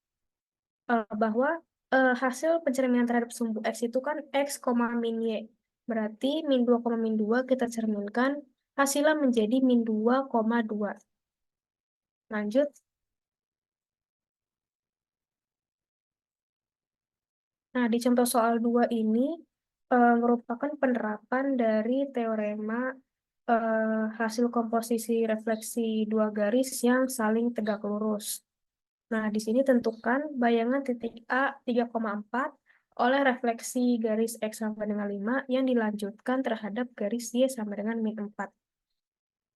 S3: Bahwa hasil pencerminan terhadap sumbu X itu kan X, min Y. Berarti min 2, min 2 kita cerminkan, hasilnya menjadi min 2,2. Lanjut. Nah, di contoh soal 2 ini merupakan penerapan dari teorema hasil komposisi refleksi dua garis yang saling tegak lurus. Nah, di sini tentukan bayangan titik A 3,4 oleh refleksi garis X sama dengan 5 yang dilanjutkan terhadap garis Y sama dengan min 4.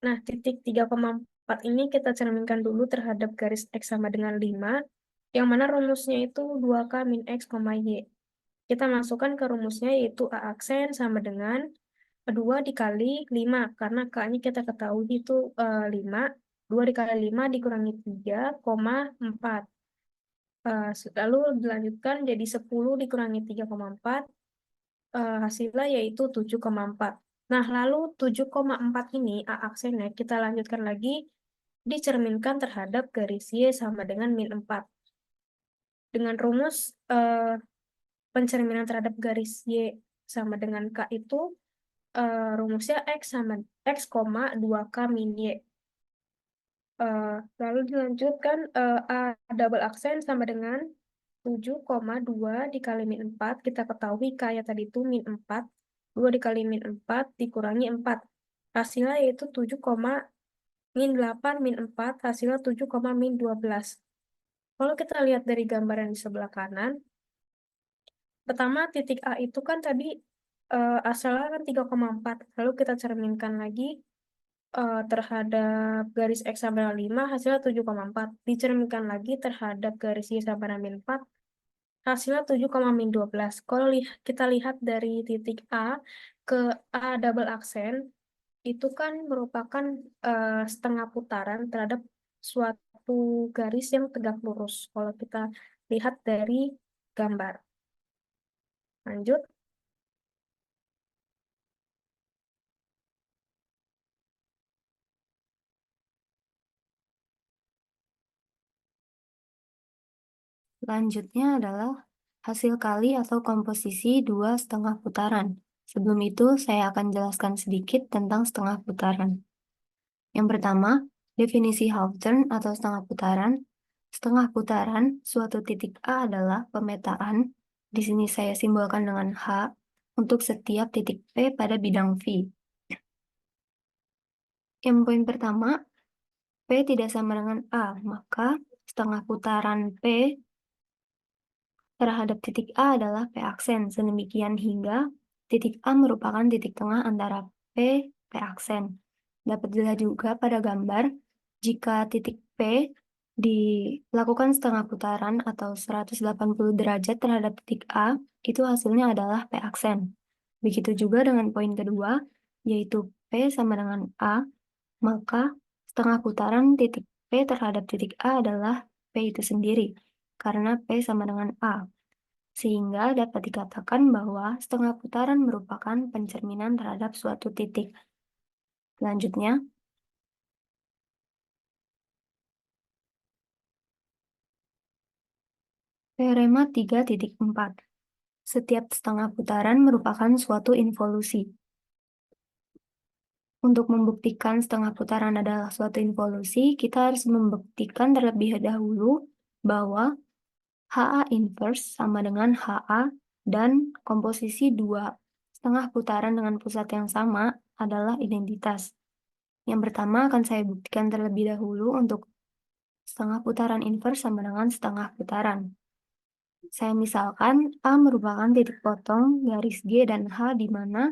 S3: Nah, titik 3,4 ini kita cerminkan dulu terhadap garis X sama dengan 5, yang mana rumusnya itu 2K min X, Y. Kita masukkan ke rumusnya yaitu A aksen sama dengan 2 dikali 5, karena K-nya kita ketahui itu 5. 2 dikali 5 dikurangi 3,4. Lalu dilanjutkan jadi 10 dikurangi 3,4, hasilnya yaitu 7,4. Nah, lalu 7,4 ini A aksennya kita lanjutkan lagi dicerminkan terhadap garis Y sama dengan min 4. Dengan rumus pencerminan terhadap garis Y sama dengan K itu rumusnya X sama X, 2K min Y. Lalu dilanjutkan A double aksen sama dengan 7,2 dikali min 4. Kita ketahui K ya tadi itu min 4. 2 dikali min 4 dikurangi 4. Hasilnya yaitu 7, min 8 min 4. Hasilnya 7, min 12. Kalau kita lihat dari gambaran di sebelah kanan, pertama titik A itu kan tadi asalnya kan 3,4. Lalu kita cerminkan lagi terhadap garis X sama dengan 5, hasilnya 7,4. Dicerminkan lagi terhadap garis Y sama dengan min 4, hasilnya 7, min 12. Kalau kita lihat dari titik A ke A double aksen, itu kan merupakan setengah putaran terhadap suatu garis yang tegak lurus. Kalau kita lihat dari gambar. Lanjut.
S4: Selanjutnya adalah hasil kali atau komposisi dua setengah putaran. Sebelum itu, saya akan jelaskan sedikit tentang setengah putaran. Yang pertama, definisi half turn atau setengah putaran. Setengah putaran, suatu titik A adalah pemetaan, di sini saya simbolkan dengan H, untuk setiap titik P pada bidang V. Yang poin pertama, P tidak sama dengan A, maka setengah putaran P terhadap titik A adalah P aksen, sedemikian hingga titik A merupakan titik tengah antara P aksen. Dapat dilihat juga pada gambar, jika titik P dilakukan setengah putaran atau 180 derajat terhadap titik A, itu hasilnya adalah P aksen. Begitu juga dengan poin kedua, yaitu P sama dengan A, maka setengah putaran titik P terhadap titik A adalah P itu sendiri, karena P sama dengan A. Sehingga dapat dikatakan bahwa setengah putaran merupakan pencerminan terhadap suatu titik. Selanjutnya, teorema 3.4. Setiap setengah putaran merupakan suatu involusi. Untuk membuktikan setengah putaran adalah suatu involusi, kita harus membuktikan terlebih dahulu bahwa HA inverse sama dengan HA dan komposisi dua setengah putaran dengan pusat yang sama adalah identitas. Yang pertama akan saya buktikan terlebih dahulu untuk setengah putaran inverse sama dengan setengah putaran. Saya misalkan A merupakan titik potong garis G dan H di mana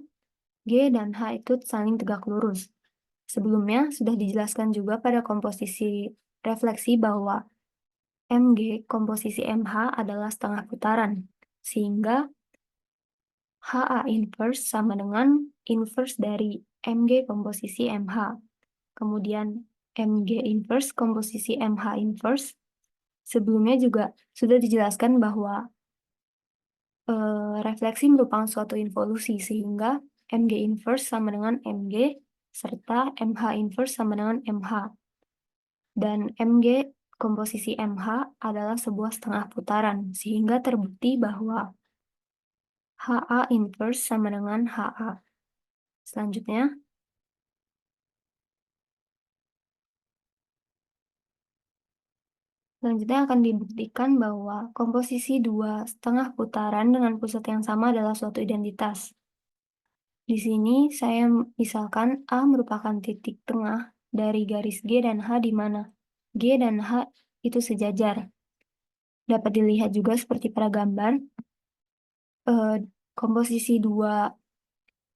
S4: G dan H itu saling tegak lurus. Sebelumnya sudah dijelaskan juga pada komposisi refleksi bahwa MG komposisi MH adalah setengah putaran, sehingga HA inverse sama dengan inverse dari MG komposisi MH. Kemudian MG inverse komposisi MH inverse. Sebelumnya juga sudah dijelaskan bahwa refleksi merupakan suatu involusi, sehingga MG inverse sama dengan MG, serta MH inverse sama dengan MH. Dan MG komposisi MH adalah sebuah setengah putaran, sehingga terbukti bahwa HA inverse sama dengan HA. Selanjutnya, akan dibuktikan bahwa komposisi dua setengah putaran dengan pusat yang sama adalah suatu identitas. Di sini saya misalkan A merupakan titik tengah dari garis G dan H di mana G dan H itu sejajar. Dapat dilihat juga seperti pada gambar, komposisi dua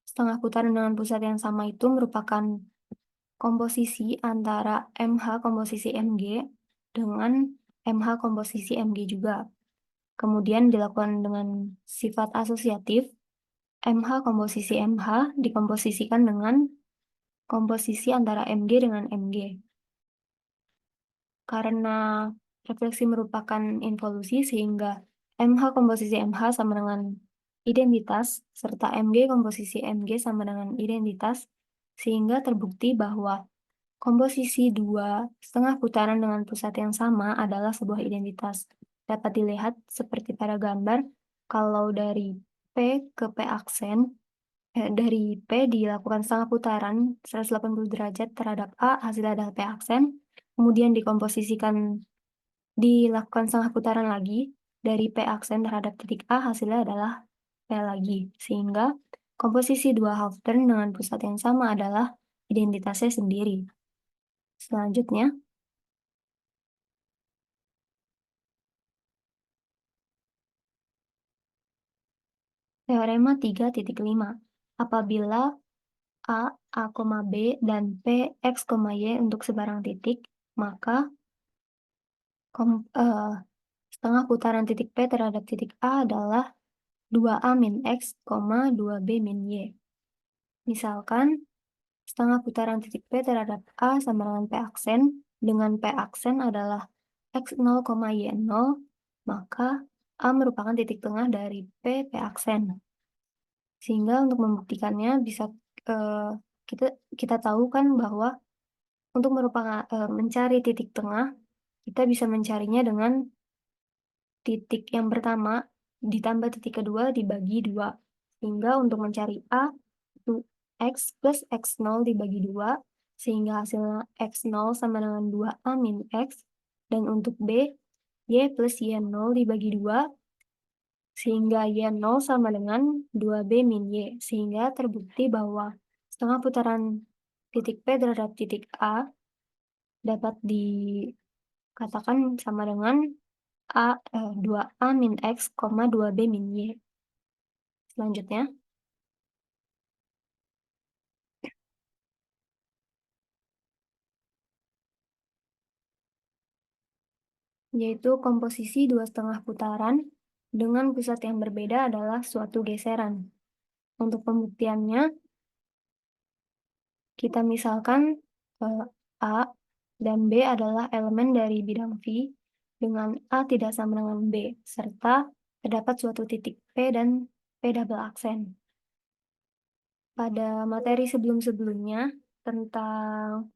S4: setengah putaran dengan pusat yang sama itu merupakan komposisi antara MH komposisi MG dengan MH komposisi MG juga. Kemudian dilakukan dengan sifat asosiatif, MH komposisi MH dikomposisikan dengan komposisi antara MG dengan MG. Karena refleksi merupakan involusi, sehingga MH komposisi MH sama dengan identitas, serta MG komposisi MG sama dengan identitas, sehingga terbukti bahwa komposisi dua setengah putaran dengan pusat yang sama adalah sebuah identitas. Dapat dilihat seperti pada gambar, kalau dari P ke P aksen, dari P dilakukan setengah putaran 180 derajat terhadap A, hasilnya adalah P aksen, kemudian dilakukan setengah putaran lagi dari P aksen terhadap titik A, hasilnya adalah P lagi, sehingga komposisi dua half turn dengan pusat yang sama adalah identitasnya sendiri. Selanjutnya, teorema 3.5. Apabila A, B, dan P, X, Y untuk sebarang titik, maka setengah putaran titik P terhadap titik A adalah 2A min X, 2B min Y. Misalkan, setengah putaran titik P terhadap A sama dengan P dengan P aksen adalah X0, Y0, maka A merupakan titik tengah dari P aksen. Sehingga untuk membuktikannya bisa kita tahu kan bahwa untuk mencari titik tengah, kita bisa mencarinya dengan titik yang pertama ditambah titik kedua dibagi 2. Sehingga untuk mencari A, itu X plus X0 dibagi 2, sehingga hasilnya X0 sama dengan 2A min X. Dan untuk B, Y plus Y0 dibagi 2, sehingga Y0 sama dengan 2B min Y. Sehingga terbukti bahwa setengah putaran titik P terhadap titik A dapat dikatakan sama dengan 2A min X, 2B min Y. Selanjutnya, yaitu komposisi dua setengah putaran dengan pusat yang berbeda adalah suatu geseran. Untuk pembuktiannya, kita misalkan A dan B adalah elemen dari bidang V dengan A tidak sama dengan B, serta terdapat suatu titik P dan P double aksen. Pada materi sebelum-sebelumnya tentang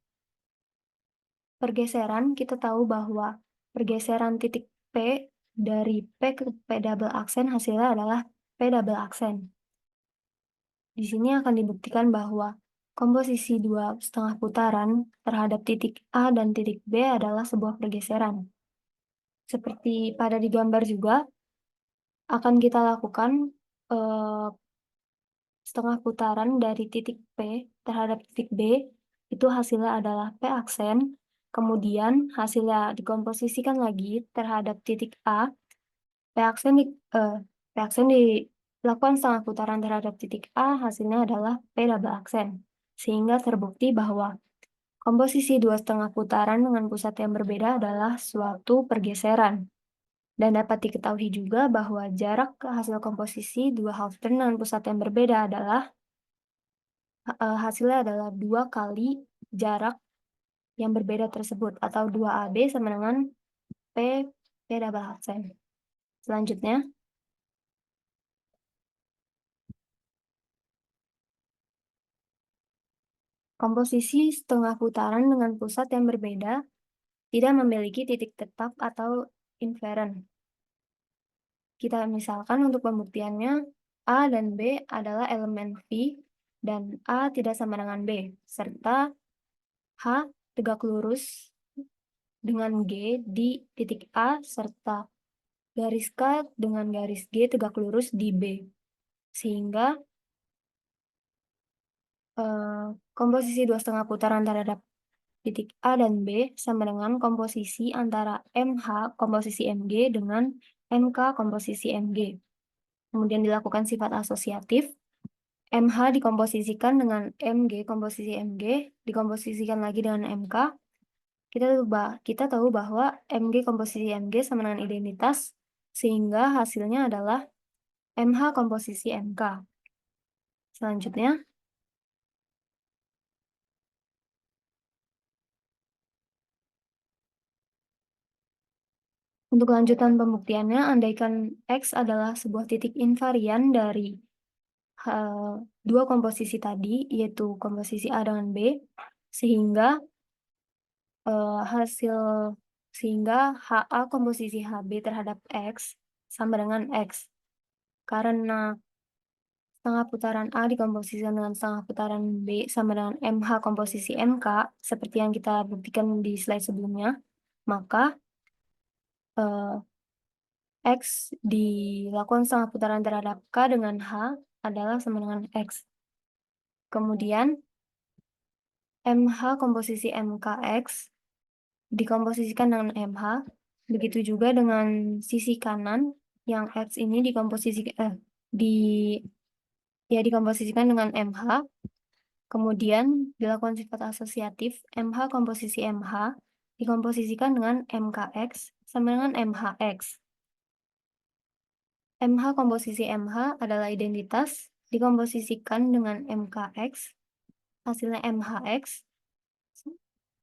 S4: pergeseran, kita tahu bahwa pergeseran titik P dari P ke P double aksen hasilnya adalah P double aksen. Di sini akan dibuktikan bahwa komposisi dua setengah putaran terhadap titik A dan titik B adalah sebuah pergeseran. Seperti pada di gambar juga, akan kita lakukan setengah putaran dari titik P terhadap titik B, itu hasilnya adalah P aksen, kemudian hasilnya dikomposisikan lagi terhadap titik A, P aksen dilakukan setengah putaran terhadap titik A, hasilnya adalah P double aksen. Sehingga terbukti bahwa komposisi dua setengah putaran dengan pusat yang berbeda adalah suatu pergeseran. Dan dapat diketahui juga bahwa jarak ke hasil komposisi dua half turn dengan pusat yang berbeda adalah hasilnya adalah 2 kali jarak yang berbeda tersebut, atau 2AB sama dengan P double aksen. Selanjutnya, komposisi setengah putaran dengan pusat yang berbeda tidak memiliki titik tetap atau invariant. Kita misalkan untuk pembuktiannya, A dan B adalah elemen V, dan A tidak sama dengan B, serta H tegak lurus dengan G di titik A, serta garis K dengan garis G tegak lurus di B. Sehingga komposisi dua setengah putaran terhadap titik A dan B sama dengan komposisi antara MH komposisi MG dengan MK komposisi MG. Kemudian dilakukan sifat asosiatif. MH dikomposisikan dengan MG komposisi MG, dikomposisikan lagi dengan MK. Kita tahu bahwa MG komposisi MG sama dengan identitas, sehingga hasilnya adalah MH komposisi MK. Selanjutnya, untuk lanjutan pembuktiannya, andaikan X adalah sebuah titik invarian dari dua komposisi tadi, yaitu komposisi A dengan B, sehingga HA komposisi HB terhadap X sama dengan X. Karena setengah putaran A dikomposisikan dengan setengah putaran B sama dengan MH komposisi MK, seperti yang kita buktikan di slide sebelumnya, maka X dilakukan setengah putaran terhadap K dengan H adalah sama dengan X. Kemudian, MH komposisi MKX dikomposisikan dengan MH, begitu juga dengan sisi kanan yang X ini dikomposisikan dengan MH, kemudian dilakukan sifat asosiatif, MH komposisi MH dikomposisikan dengan MKX sama dengan MHX. MH komposisi MH adalah identitas, dikomposisikan dengan MKX, hasilnya MHX,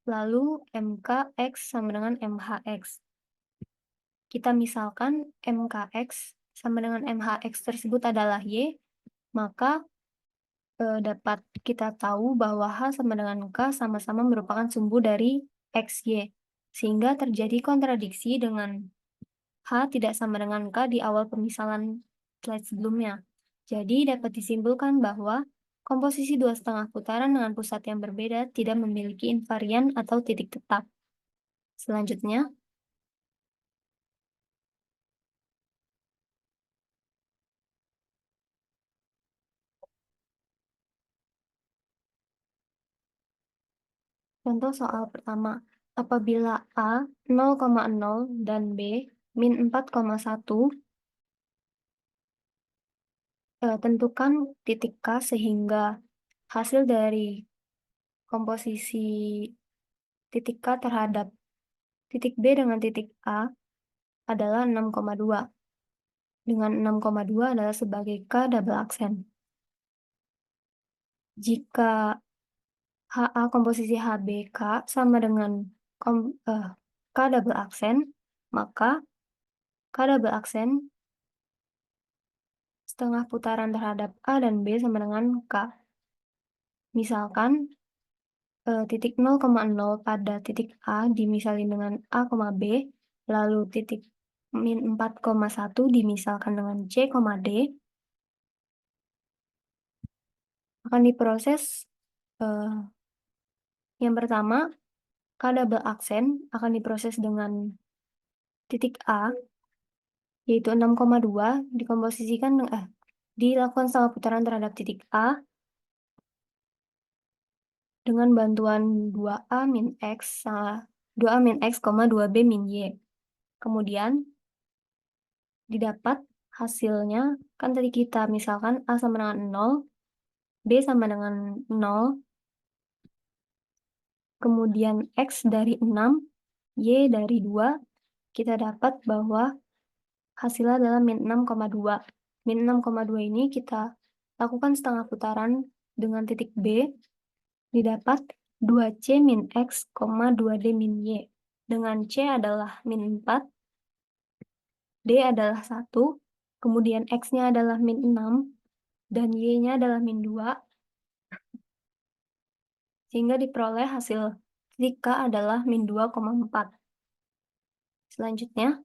S4: lalu MKX sama dengan MHX. Kita misalkan MKX sama dengan MHX tersebut adalah Y, maka dapat kita tahu bahwa H sama dengan K sama-sama merupakan sumbu dari XY, sehingga terjadi kontradiksi dengan H tidak sama dengan K di awal pemisalan slide sebelumnya. Jadi dapat disimpulkan bahwa komposisi dua setengah putaran dengan pusat yang berbeda tidak memiliki invarian atau titik tetap. Selanjutnya, contoh soal pertama. Apabila A 0,0 dan B min 4,1, tentukan titik K sehingga hasil dari komposisi titik K terhadap titik B dengan titik A adalah 6,2. Dengan 6,2 adalah sebagai K double aksen. Jika HA komposisi HBK sama dengan K double aksen, maka K double aksen setengah putaran terhadap A dan B sama dengan K. Misalkan titik 0,0 pada titik A dimisalin dengan A, B, lalu titik min 4,1 dimisalkan dengan C, D, akan diproses Eh, yang pertama, K double aksen akan diproses dengan titik A, yaitu 6,2, dikomposisikan, dilakukan setengah putaran terhadap titik A dengan bantuan 2A min X, 2A min X, 2B min Y. Kemudian, didapat hasilnya, kan tadi kita misalkan A sama dengan 0, B sama dengan 0, kemudian X dari 6, Y dari 2, kita dapat bahwa hasilnya adalah min 6,2. Min 6,2 ini kita lakukan setengah putaran dengan titik B, didapat 2C min X, 2D min Y. Dengan C adalah min 4, D adalah 1, kemudian X-nya adalah min 6, dan Y-nya adalah min 2, sehingga diperoleh hasil titik K adalah min 2,4. Selanjutnya,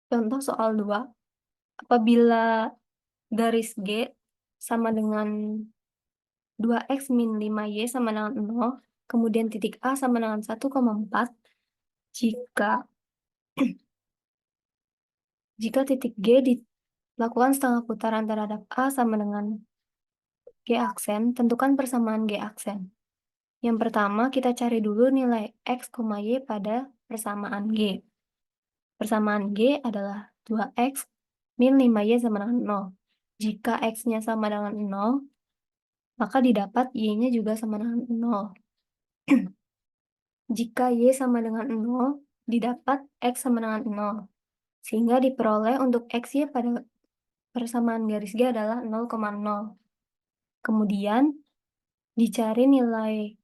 S4: contoh soal 2, apabila garis G sama dengan 2X min 5Y sama dengan 0, kemudian titik A sama dengan 1,4, jika titik G dilakukan setengah putaran terhadap A sama dengan G aksen, tentukan persamaan G aksen. Yang pertama, kita cari dulu nilai X, Y pada persamaan G. Persamaan G adalah 2X min 5Y sama dengan 0. Jika X-nya sama dengan 0, maka didapat Y-nya juga sama dengan 0. Jika Y sama dengan 0, didapat X sama dengan 0. Sehingga diperoleh untuk X-Y pada persamaan garis G adalah 0,0. Kemudian, dicari nilai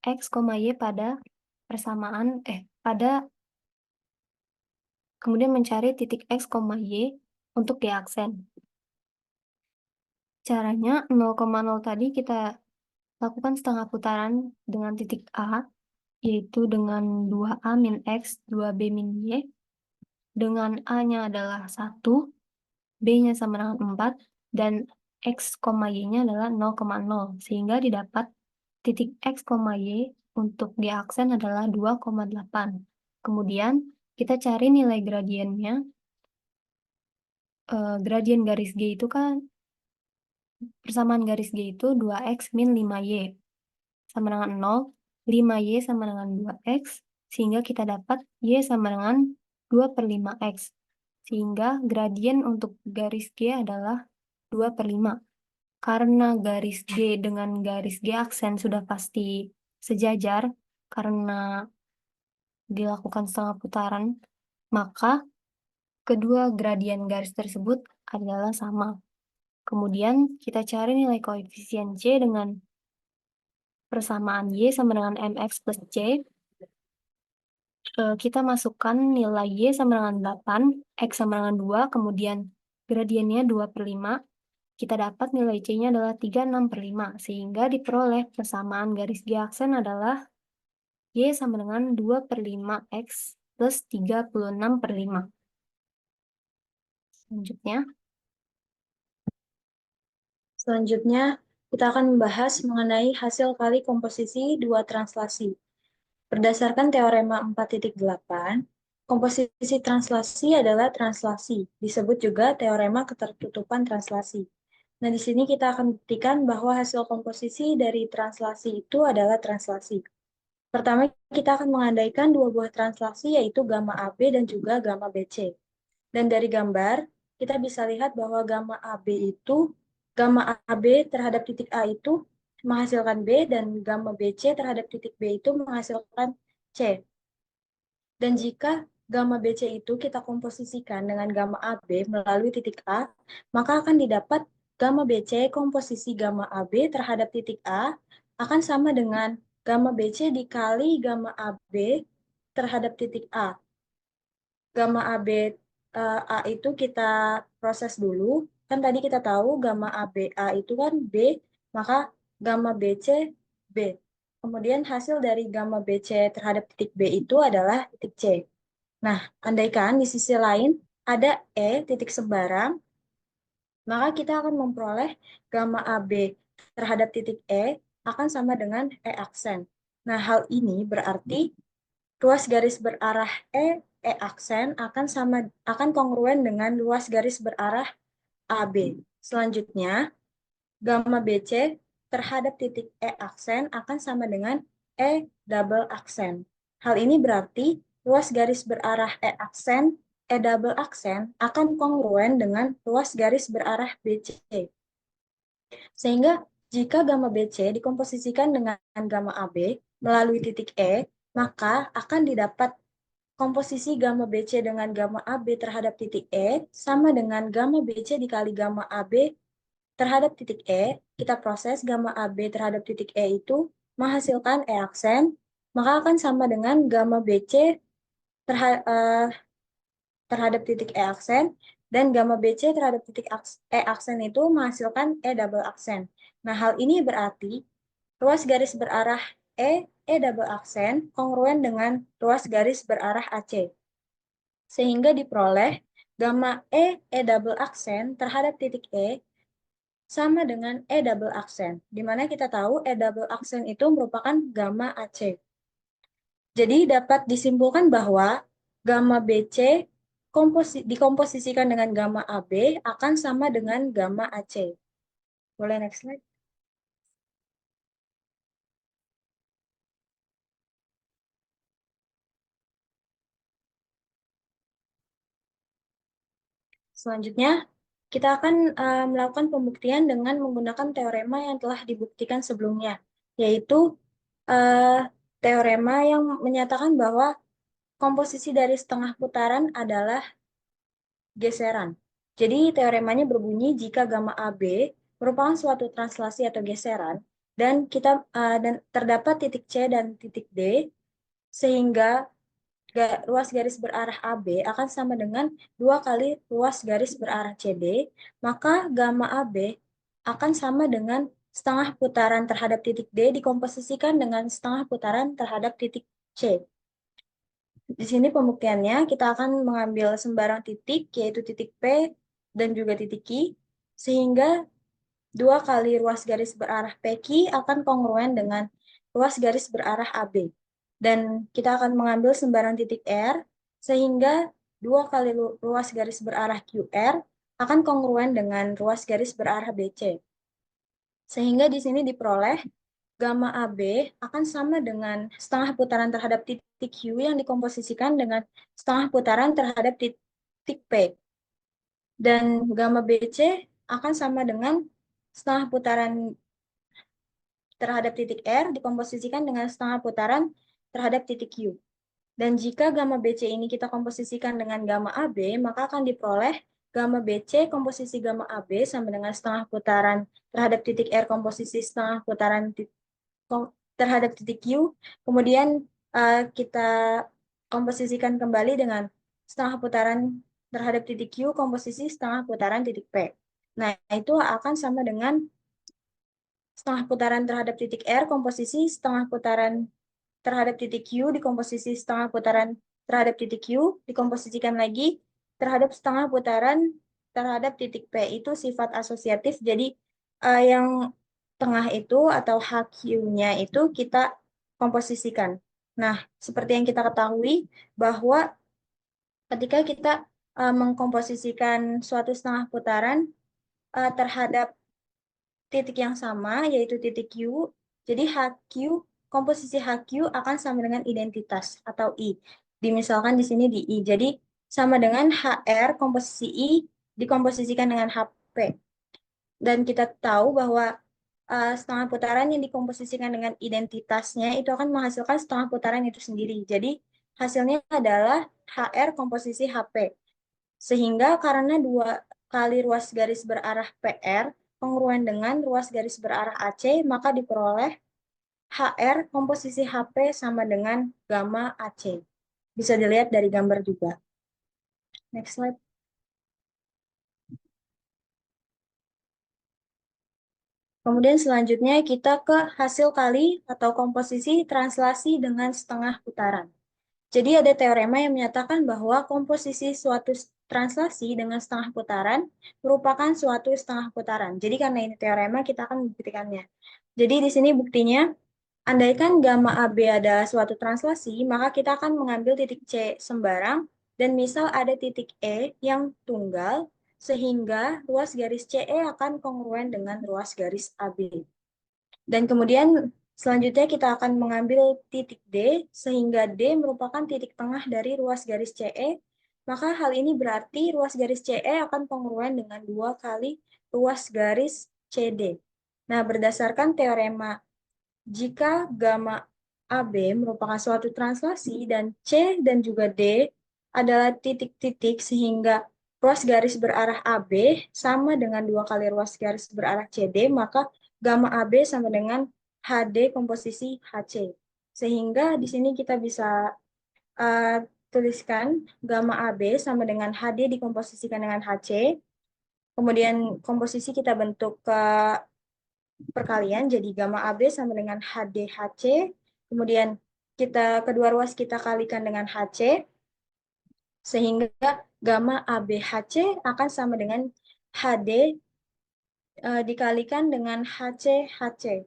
S4: X, Y pada persamaan, kemudian mencari titik X, Y untuk G aksen. Caranya 0,0 tadi kita lakukan setengah putaran dengan titik A, yaitu dengan 2A min X, 2B min Y, dengan A-nya adalah 1, B-nya sama dengan 4, dan X, Y-nya adalah 0,0, sehingga didapat titik X, Y untuk G aksen adalah 2,8. Kemudian, kita cari nilai gradiennya. Gradien garis G itu kan, persamaan garis G itu 2X min 5Y sama dengan 0, 5Y sama dengan 2X, sehingga kita dapat Y sama dengan 2/5X. Sehingga gradien untuk garis G adalah 2/5. Karena garis G dengan garis G aksen sudah pasti sejajar, karena dilakukan setengah putaran, maka kedua gradien garis tersebut adalah sama. Kemudian kita cari nilai koefisien C dengan persamaan Y sama dengan MX plus C. Kita masukkan nilai Y sama dengan 8, X sama dengan 2, kemudian gradiennya 2/5. Kita dapat nilai C-nya adalah 36/5, sehingga diperoleh persamaan garis G aksen adalah Y sama dengan 2/5X plus 36/5.
S2: Selanjutnya, kita akan membahas mengenai hasil kali komposisi dua translasi. Berdasarkan teorema 4.8, komposisi translasi adalah translasi, disebut juga teorema ketertutupan translasi. Nah, di sini kita akan buktikan bahwa hasil komposisi dari translasi itu adalah translasi. Pertama, kita akan mengandaikan dua buah translasi, yaitu gamma AB dan juga gamma BC. Dan dari gambar, kita bisa lihat bahwa gamma AB terhadap titik A itu menghasilkan B, dan gamma BC terhadap titik B itu menghasilkan C. Dan jika gamma BC itu kita komposisikan dengan gamma AB melalui titik A, maka akan didapat gamma BC komposisi gamma AB terhadap titik A akan sama dengan gamma BC dikali gamma AB terhadap titik A. Gamma AB A itu kita proses dulu. Kan tadi kita tahu gamma AB A itu kan B, maka gamma BC B. Kemudian hasil dari gamma BC terhadap titik B itu adalah titik C. Nah, andaikan di sisi lain ada E titik sembarang, maka kita akan memperoleh gamma AB terhadap titik E akan sama dengan E aksen. Nah, hal ini berarti ruas garis berarah E aksen akan kongruen dengan ruas garis berarah AB. Selanjutnya, gamma BC terhadap titik E aksen akan sama dengan E double aksen. Hal ini berarti ruas garis berarah E double aksen akan kongruen dengan ruas garis berarah BC. Sehingga jika gamma BC dikomposisikan dengan gamma AB melalui titik E, maka akan didapat komposisi gamma BC dengan gamma AB terhadap titik E sama dengan gamma BC dikali gamma AB terhadap titik E. Kita proses gamma AB terhadap titik E itu menghasilkan E aksen, maka akan sama dengan gamma BC terhadap titik E aksen, dan gamma BC terhadap titik E aksen itu menghasilkan E double aksen. Nah, hal ini berarti ruas garis berarah E double aksen kongruen dengan ruas garis berarah AC. Sehingga diperoleh gamma E double aksen terhadap titik E sama dengan E double aksen, di mana kita tahu E double aksen itu merupakan gamma AC. Jadi dapat disimpulkan bahwa gamma BC dikomposisikan dengan gamma AB akan sama dengan gamma AC. Boleh next slide? Selanjutnya, kita akan melakukan pembuktian dengan menggunakan teorema yang telah dibuktikan sebelumnya, yaitu teorema yang menyatakan bahwa komposisi dari setengah putaran adalah geseran. Jadi teoremanya berbunyi jika gamma AB merupakan suatu translasi atau geseran dan terdapat titik C dan titik D, sehingga ruas garis berarah AB akan sama dengan 2 kali ruas garis berarah CD, maka gamma AB akan sama dengan setengah putaran terhadap titik D dikomposisikan dengan setengah putaran terhadap titik C. Di sini pembuktiannya kita akan mengambil sembarang titik, yaitu titik P dan juga titik Q, sehingga 2 kali ruas garis berarah PQ akan kongruen dengan ruas garis berarah AB. Dan kita akan mengambil sembarang titik R, sehingga 2 kali ruas garis berarah QR akan kongruen dengan ruas garis berarah BC. Sehingga di sini diperoleh gamma AB akan sama dengan setengah putaran terhadap titik Q yang dikomposisikan dengan setengah putaran terhadap titik P. Dan gamma BC akan sama dengan setengah putaran terhadap titik R dikomposisikan dengan setengah putaran terhadap titik Q. Dan jika gamma BC ini kita komposisikan dengan gamma AB, maka akan diperoleh gamma BC komposisi gamma AB sama dengan setengah putaran terhadap titik R komposisi setengah putaran terhadap titik Q. Kemudian kita komposisikan kembali dengan setengah putaran terhadap titik Q komposisi setengah putaran titik P. Nah, itu akan sama dengan setengah putaran terhadap titik R komposisi setengah putaran terhadap titik Q dikomposisi setengah putaran terhadap titik Q dikomposisikan lagi terhadap setengah putaran terhadap titik P. Itu sifat asosiatif. Jadi yang tengah itu atau HQ-nya itu kita komposisikan. Nah, seperti yang kita ketahui bahwa ketika kita mengkomposisikan suatu setengah putaran terhadap titik yang sama, yaitu titik Q. Jadi komposisi HQ akan sama dengan identitas atau I. Misalkan di sini di I. Jadi sama dengan HR komposisi I dikomposisikan dengan HP. Dan kita tahu bahwa setengah putaran yang dikomposisikan dengan identitasnya itu akan menghasilkan setengah putaran itu sendiri. Jadi hasilnya adalah HR komposisi HP. Sehingga karena 2 kali ruas garis berarah PR kongruen dengan ruas garis berarah AC, maka diperoleh HR komposisi HP sama dengan gamma AC. Bisa dilihat dari gambar juga. Next slide. Kemudian selanjutnya kita ke hasil kali atau komposisi translasi dengan setengah putaran. Jadi ada teorema yang menyatakan bahwa komposisi suatu translasi dengan setengah putaran merupakan suatu setengah putaran. Jadi karena ini teorema, kita akan membuktikannya. Jadi di sini buktinya, andaikan gamma AB adalah suatu translasi, maka kita akan mengambil titik C sembarang, dan misal ada titik E yang tunggal, sehingga ruas garis CE akan kongruen dengan ruas garis AB. Dan kemudian selanjutnya kita akan mengambil titik D, sehingga D merupakan titik tengah dari ruas garis CE, maka hal ini berarti ruas garis CE akan kongruen dengan 2 kali ruas garis CD. Nah, berdasarkan teorema, jika gamma AB merupakan suatu translasi dan C dan juga D adalah titik-titik sehingga ruas garis berarah AB sama dengan 2 kali ruas garis berarah CD, maka gamma AB sama dengan HD komposisi HC. Sehingga di sini kita bisa tuliskan gamma AB sama dengan HD dikomposisikan dengan HC. Kemudian komposisi kita bentuk ke perkalian, jadi gamma AB sama dengan HDHC, kemudian kedua ruas kita kalikan dengan HC, sehingga gamma ABHC akan sama dengan HD dikalikan dengan HCHC.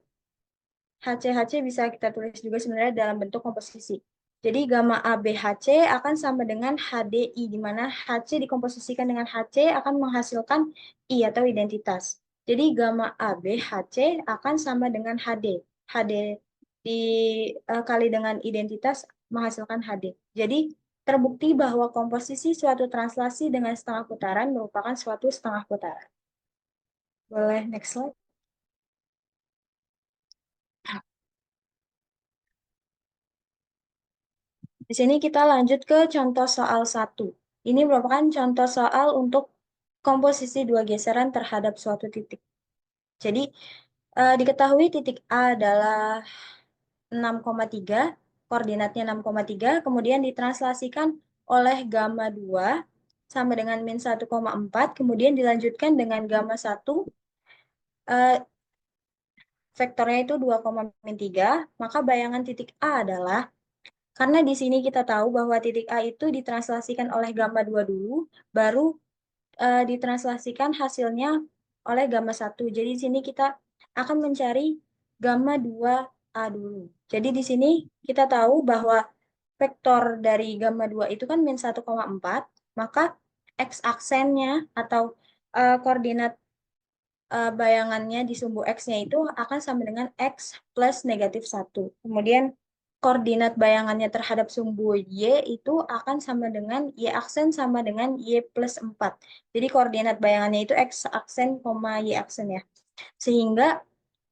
S2: HCHC bisa kita tulis juga sebenarnya dalam bentuk komposisi. Jadi gamma ABHC akan sama dengan HDI, di mana HC dikomposisikan dengan HC akan menghasilkan I atau identitas. Jadi gamma ABHC akan sama dengan HD. HD dikali dengan identitas menghasilkan HD. Jadi terbukti bahwa komposisi suatu translasi dengan setengah putaran merupakan suatu setengah putaran. Boleh next slide. Di sini kita lanjut ke contoh soal 1. Ini merupakan contoh soal untuk komposisi dua geseran terhadap suatu titik. Jadi, diketahui titik A adalah 6,3, koordinatnya 6,3, kemudian ditranslasikan oleh gamma 2 sama dengan min 1,4, kemudian dilanjutkan dengan gamma 1, vektornya itu 2,3, maka bayangan titik A adalah, karena di sini kita tahu bahwa titik A itu ditranslasikan oleh gamma 2 dulu, baru ditranslasikan hasilnya oleh gamma 1. Jadi di sini kita akan mencari gamma 2A dulu. Jadi di sini kita tahu bahwa vektor dari gamma 2 itu kan min 1,4, maka x-aksennya atau koordinat bayangannya di sumbu x-nya itu akan sama dengan x plus negatif 1. Kemudian koordinat bayangannya terhadap sumbu y itu akan sama dengan y aksen sama dengan y plus 4. Jadi koordinat bayangannya itu x aksen, y aksen ya. Sehingga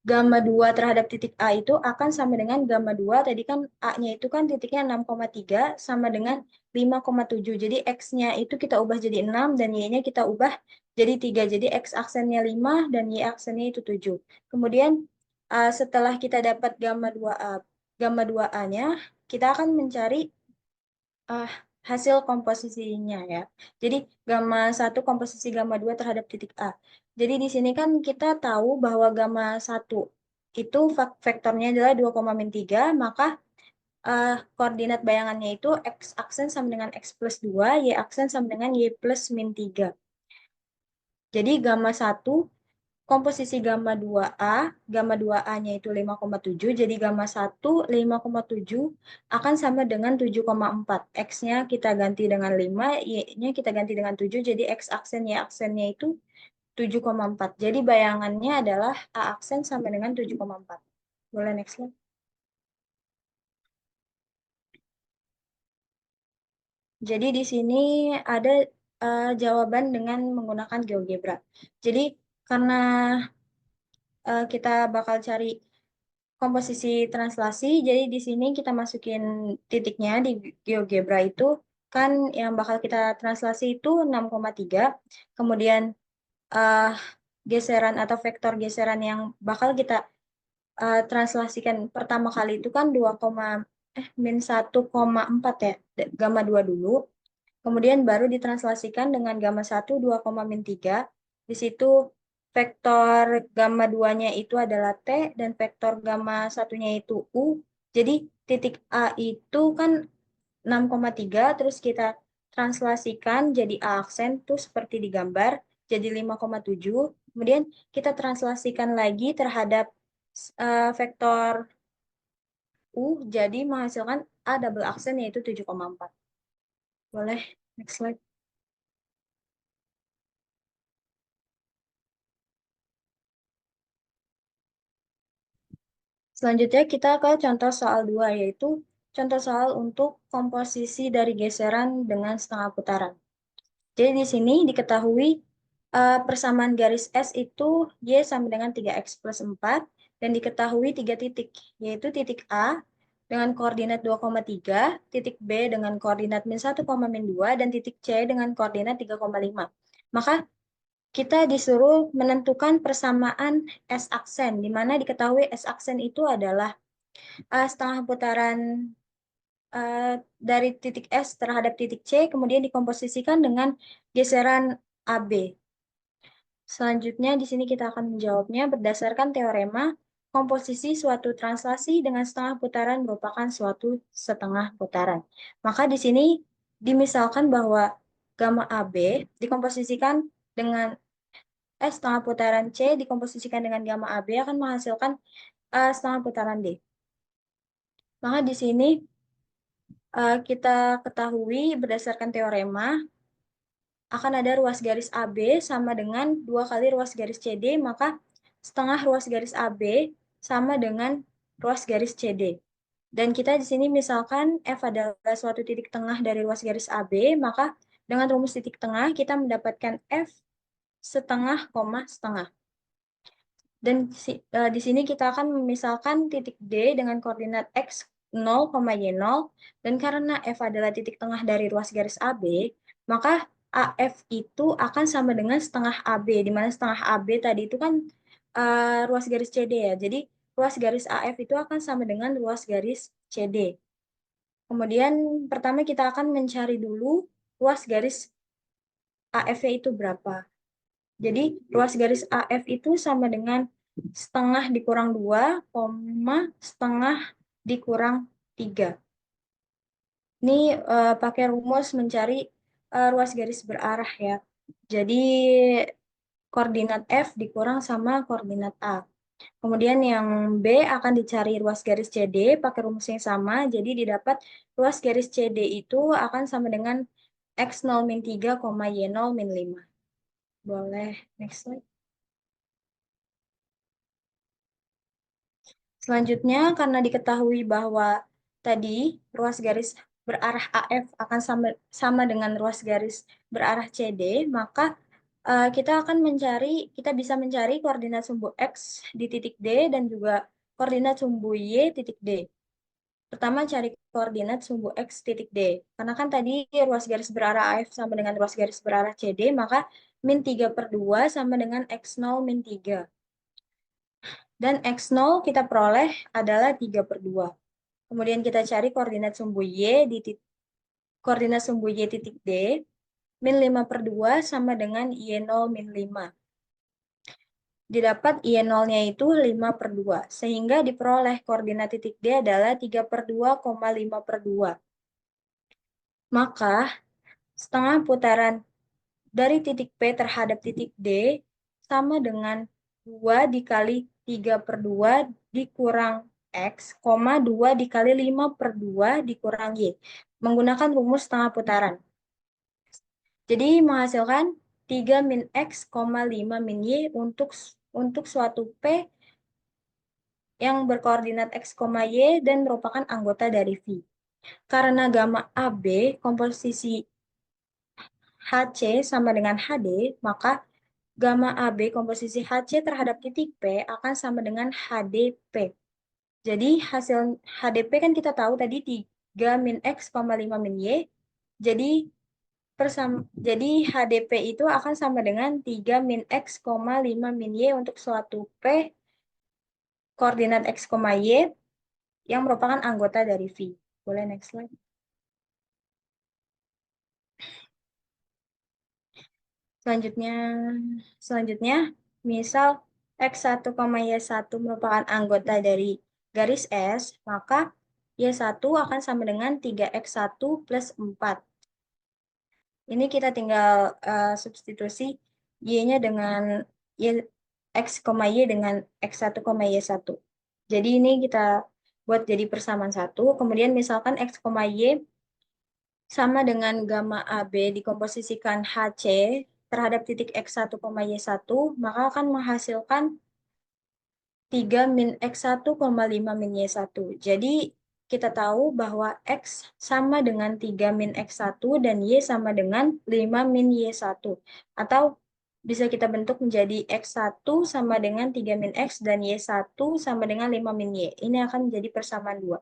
S2: gamma 2 terhadap titik A itu akan sama dengan gamma 2, tadi kan A-nya itu kan titiknya 6,3 sama dengan 5,7. Jadi X-nya itu kita ubah jadi 6 dan Y-nya kita ubah jadi 3. Jadi X aksennya 5 dan Y aksennya itu 7. Kemudian setelah kita dapat gamma 2A-nya, kita akan mencari hasil komposisinya ya. Jadi gamma 1 komposisi gamma 2 terhadap titik A. Jadi di sini kan kita tahu bahwa gamma 1 itu vektornya adalah 2,3, maka koordinat bayangannya itu x aksen sama dengan x plus 2, y aksen sama dengan y plus min 3. Jadi gamma 1 komposisi gamma 2A-nya itu 5,7, jadi gamma 1, 5,7 akan sama dengan 7,4. X-nya kita ganti dengan 5, Y-nya kita ganti dengan 7, jadi X aksen, Y aksennya itu 7,4. Jadi bayangannya adalah A aksen sama dengan 7,4. Boleh next slide. Jadi di sini ada jawaban dengan menggunakan GeoGebra. Jadi karena kita bakal cari komposisi translasi, jadi di sini kita masukin titiknya di GeoGebra itu, kan yang bakal kita translasi itu 6,3, kemudian geseran atau vektor geseran yang bakal kita translasikan pertama kali itu kan min 1,4 ya, gamma 2 dulu, kemudian baru ditranslasikan dengan gamma 1, 2, min 3, di situ vektor gamma 2-nya itu adalah T, dan vektor gamma 1-nya itu U. Jadi titik A itu kan 6,3, terus kita translasikan jadi A aksen, tuh seperti di gambar, jadi 5,7. Kemudian kita translasikan lagi terhadap vektor U, jadi menghasilkan A double aksen yaitu 7,4. Boleh, next slide. Selanjutnya kita ke contoh soal 2, yaitu contoh soal untuk komposisi dari geseran dengan setengah putaran. Jadi di sini diketahui persamaan garis S itu Y sama dengan 3X plus 4, dan diketahui 3 titik, yaitu titik A dengan koordinat 2,3, titik B dengan koordinat min 1, min 2, dan titik C dengan koordinat 3,5. Maka kita disuruh menentukan persamaan S aksen, di mana diketahui S aksen itu adalah setengah putaran dari titik S terhadap titik C, kemudian dikomposisikan dengan geseran AB. Selanjutnya di sini kita akan menjawabnya berdasarkan teorema komposisi suatu translasi dengan setengah putaran merupakan suatu setengah putaran. Maka di sini dimisalkan bahwa gamma AB dikomposisikan dengan setengah putaran C dikomposisikan dengan gamma AB akan menghasilkan setengah putaran D. Maka di sini kita ketahui berdasarkan teorema akan ada ruas garis AB sama dengan 2 kali ruas garis CD, maka setengah ruas garis AB sama dengan ruas garis CD. Dan kita di sini misalkan F adalah suatu titik tengah dari ruas garis AB, maka dengan rumus titik tengah kita mendapatkan F setengah, setengah. Dan di sini kita akan memisalkan titik D dengan koordinat X 0, Y0. Dan karena F adalah titik tengah dari ruas garis AB, maka AF itu akan sama dengan setengah AB, di mana setengah AB tadi itu kan ruas garis CD ya. Jadi ruas garis AF itu akan sama dengan ruas garis CD. Kemudian pertama kita akan mencari dulu ruas garis AF itu berapa. Jadi ruas garis AF itu sama dengan setengah dikurang 2, setengah dikurang 3. Ini pakai rumus mencari ruas garis berarah ya. Jadi koordinat F dikurang sama koordinat A. Kemudian yang B akan dicari ruas garis CD pakai rumus yang sama. Jadi didapat ruas garis CD itu akan sama dengan X0 min 3, Y0 min 5. Boleh, next slide. Selanjutnya, karena diketahui bahwa tadi ruas garis berarah AF akan sama dengan ruas garis berarah CD, maka kita bisa mencari koordinat sumbu X di titik D dan juga koordinat sumbu Y titik D. Pertama, cari koordinat sumbu X titik D. Karena kan tadi ruas garis berarah AF sama dengan ruas garis berarah CD, maka min 3/2 sama dengan X0 min 3. Dan X0 kita peroleh adalah 3/2. Kemudian kita cari koordinat sumbu Y koordinat sumbu Y titik D, min 5/2 sama dengan Y0 min 5. Didapat Y0-nya itu 5/2, sehingga diperoleh koordinat titik D adalah 3/2, 5/2. Maka setengah putaran dari titik P terhadap titik D sama dengan 2 dikali 3/2 dikurang X, 2 dikali 5/2 dikurang Y. Menggunakan rumus setengah putaran. Jadi menghasilkan 3 min X, 5 min Y untuk suatu P yang berkoordinat X, Y dan merupakan anggota dari V. Karena gamma AB komposisi HC sama dengan HD, maka gamma AB komposisi HC terhadap titik P akan sama dengan HDP. Jadi hasil HDP kan kita tahu tadi 3 min X, 5 min Y. Jadi HDP itu akan sama dengan 3 min X, 5 min Y untuk suatu P koordinat X, Y yang merupakan anggota dari V. Boleh next slide. Selanjutnya misal X1, Y1 merupakan anggota dari garis S, maka Y1 akan sama dengan 3X1 plus 4. Ini kita tinggal substitusi Y-nya dengan Y, X, Y dengan X1, Y1. Jadi ini kita buat jadi persamaan 1. Kemudian misalkan X, Y sama dengan gamma AB dikomposisikan HC terhadap titik X1, Y1, maka akan menghasilkan 3 min X1, 5 min Y1. Jadi kita tahu bahwa X sama dengan 3 min X1 dan Y sama dengan 5 min Y1. Atau bisa kita bentuk menjadi X1 sama dengan 3 min X dan Y1 sama dengan 5 min Y. Ini akan menjadi persamaan 2.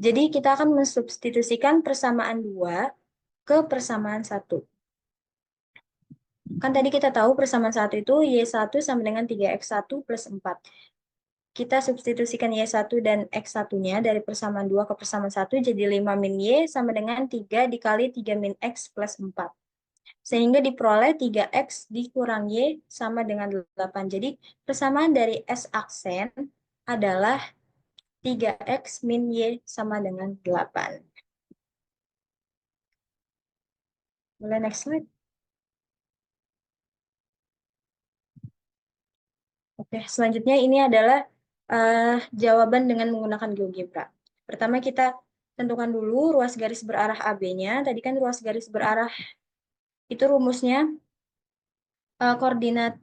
S2: Jadi kita akan mensubstitusikan persamaan 2 ke persamaan 1. Kan tadi kita tahu persamaan 1 itu Y1 sama dengan 3X1 plus 4. Kita substitusikan Y1 dan X1-nya dari persamaan 2 ke persamaan 1 jadi 5 min Y sama dengan 3 dikali 3 min X plus 4. Sehingga diperoleh 3X dikurang Y sama dengan 8. Jadi persamaan dari S aksen adalah 3X min Y sama dengan 8. Boleh next slide. Oke, selanjutnya ini adalah jawaban dengan menggunakan GeoGebra. Pertama kita tentukan dulu ruas garis berarah AB-nya. Tadi kan ruas garis berarah itu rumusnya koordinat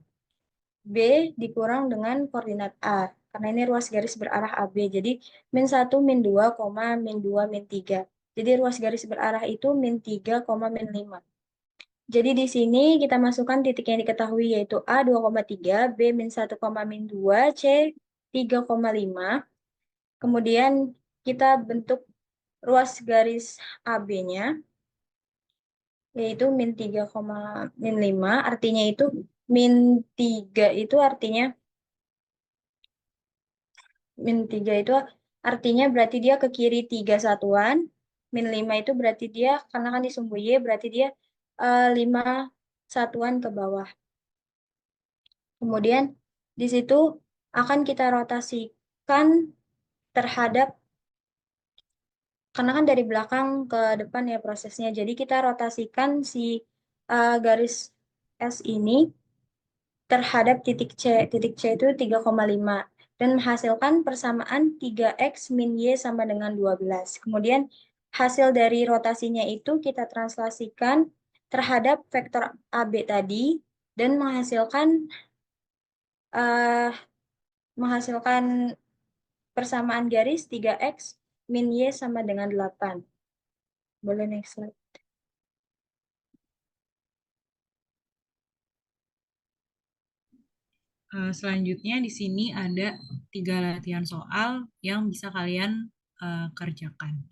S2: B dikurang dengan koordinat A. Karena ini ruas garis berarah AB. Jadi min 1, min 2, min 2, min 3. Jadi ruas garis berarah itu min 3, min 5. Jadi di sini kita masukkan titik yang diketahui yaitu A 2,3, B min 1, min 2, C 3,5. Kemudian kita bentuk ruas garis AB-nya yaitu min 3, min 5. Artinya itu min 3 itu artinya berarti dia ke kiri 3 satuan. Min 5 itu berarti dia, karena kan di sumbu Y, berarti dia 5 satuan ke bawah. Kemudian di situ akan kita rotasikan terhadap, karena kan dari belakang ke depan ya prosesnya. Jadi kita rotasikan si garis S ini terhadap titik C. Titik C itu 3,5. Dan menghasilkan persamaan 3X min Y sama dengan 12. Kemudian hasil dari rotasinya itu kita translasikan terhadap vektor AB tadi dan menghasilkan persamaan garis 3X min Y sama dengan 8. Boleh next slide.
S1: Selanjutnya di sini ada 3 latihan soal yang bisa kalian kerjakan.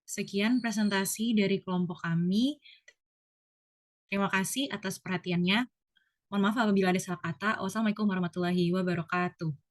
S1: Sekian presentasi dari kelompok kami. Terima kasih atas perhatiannya. Mohon maaf apabila ada salah kata. Wassalamualaikum warahmatullahi wabarakatuh.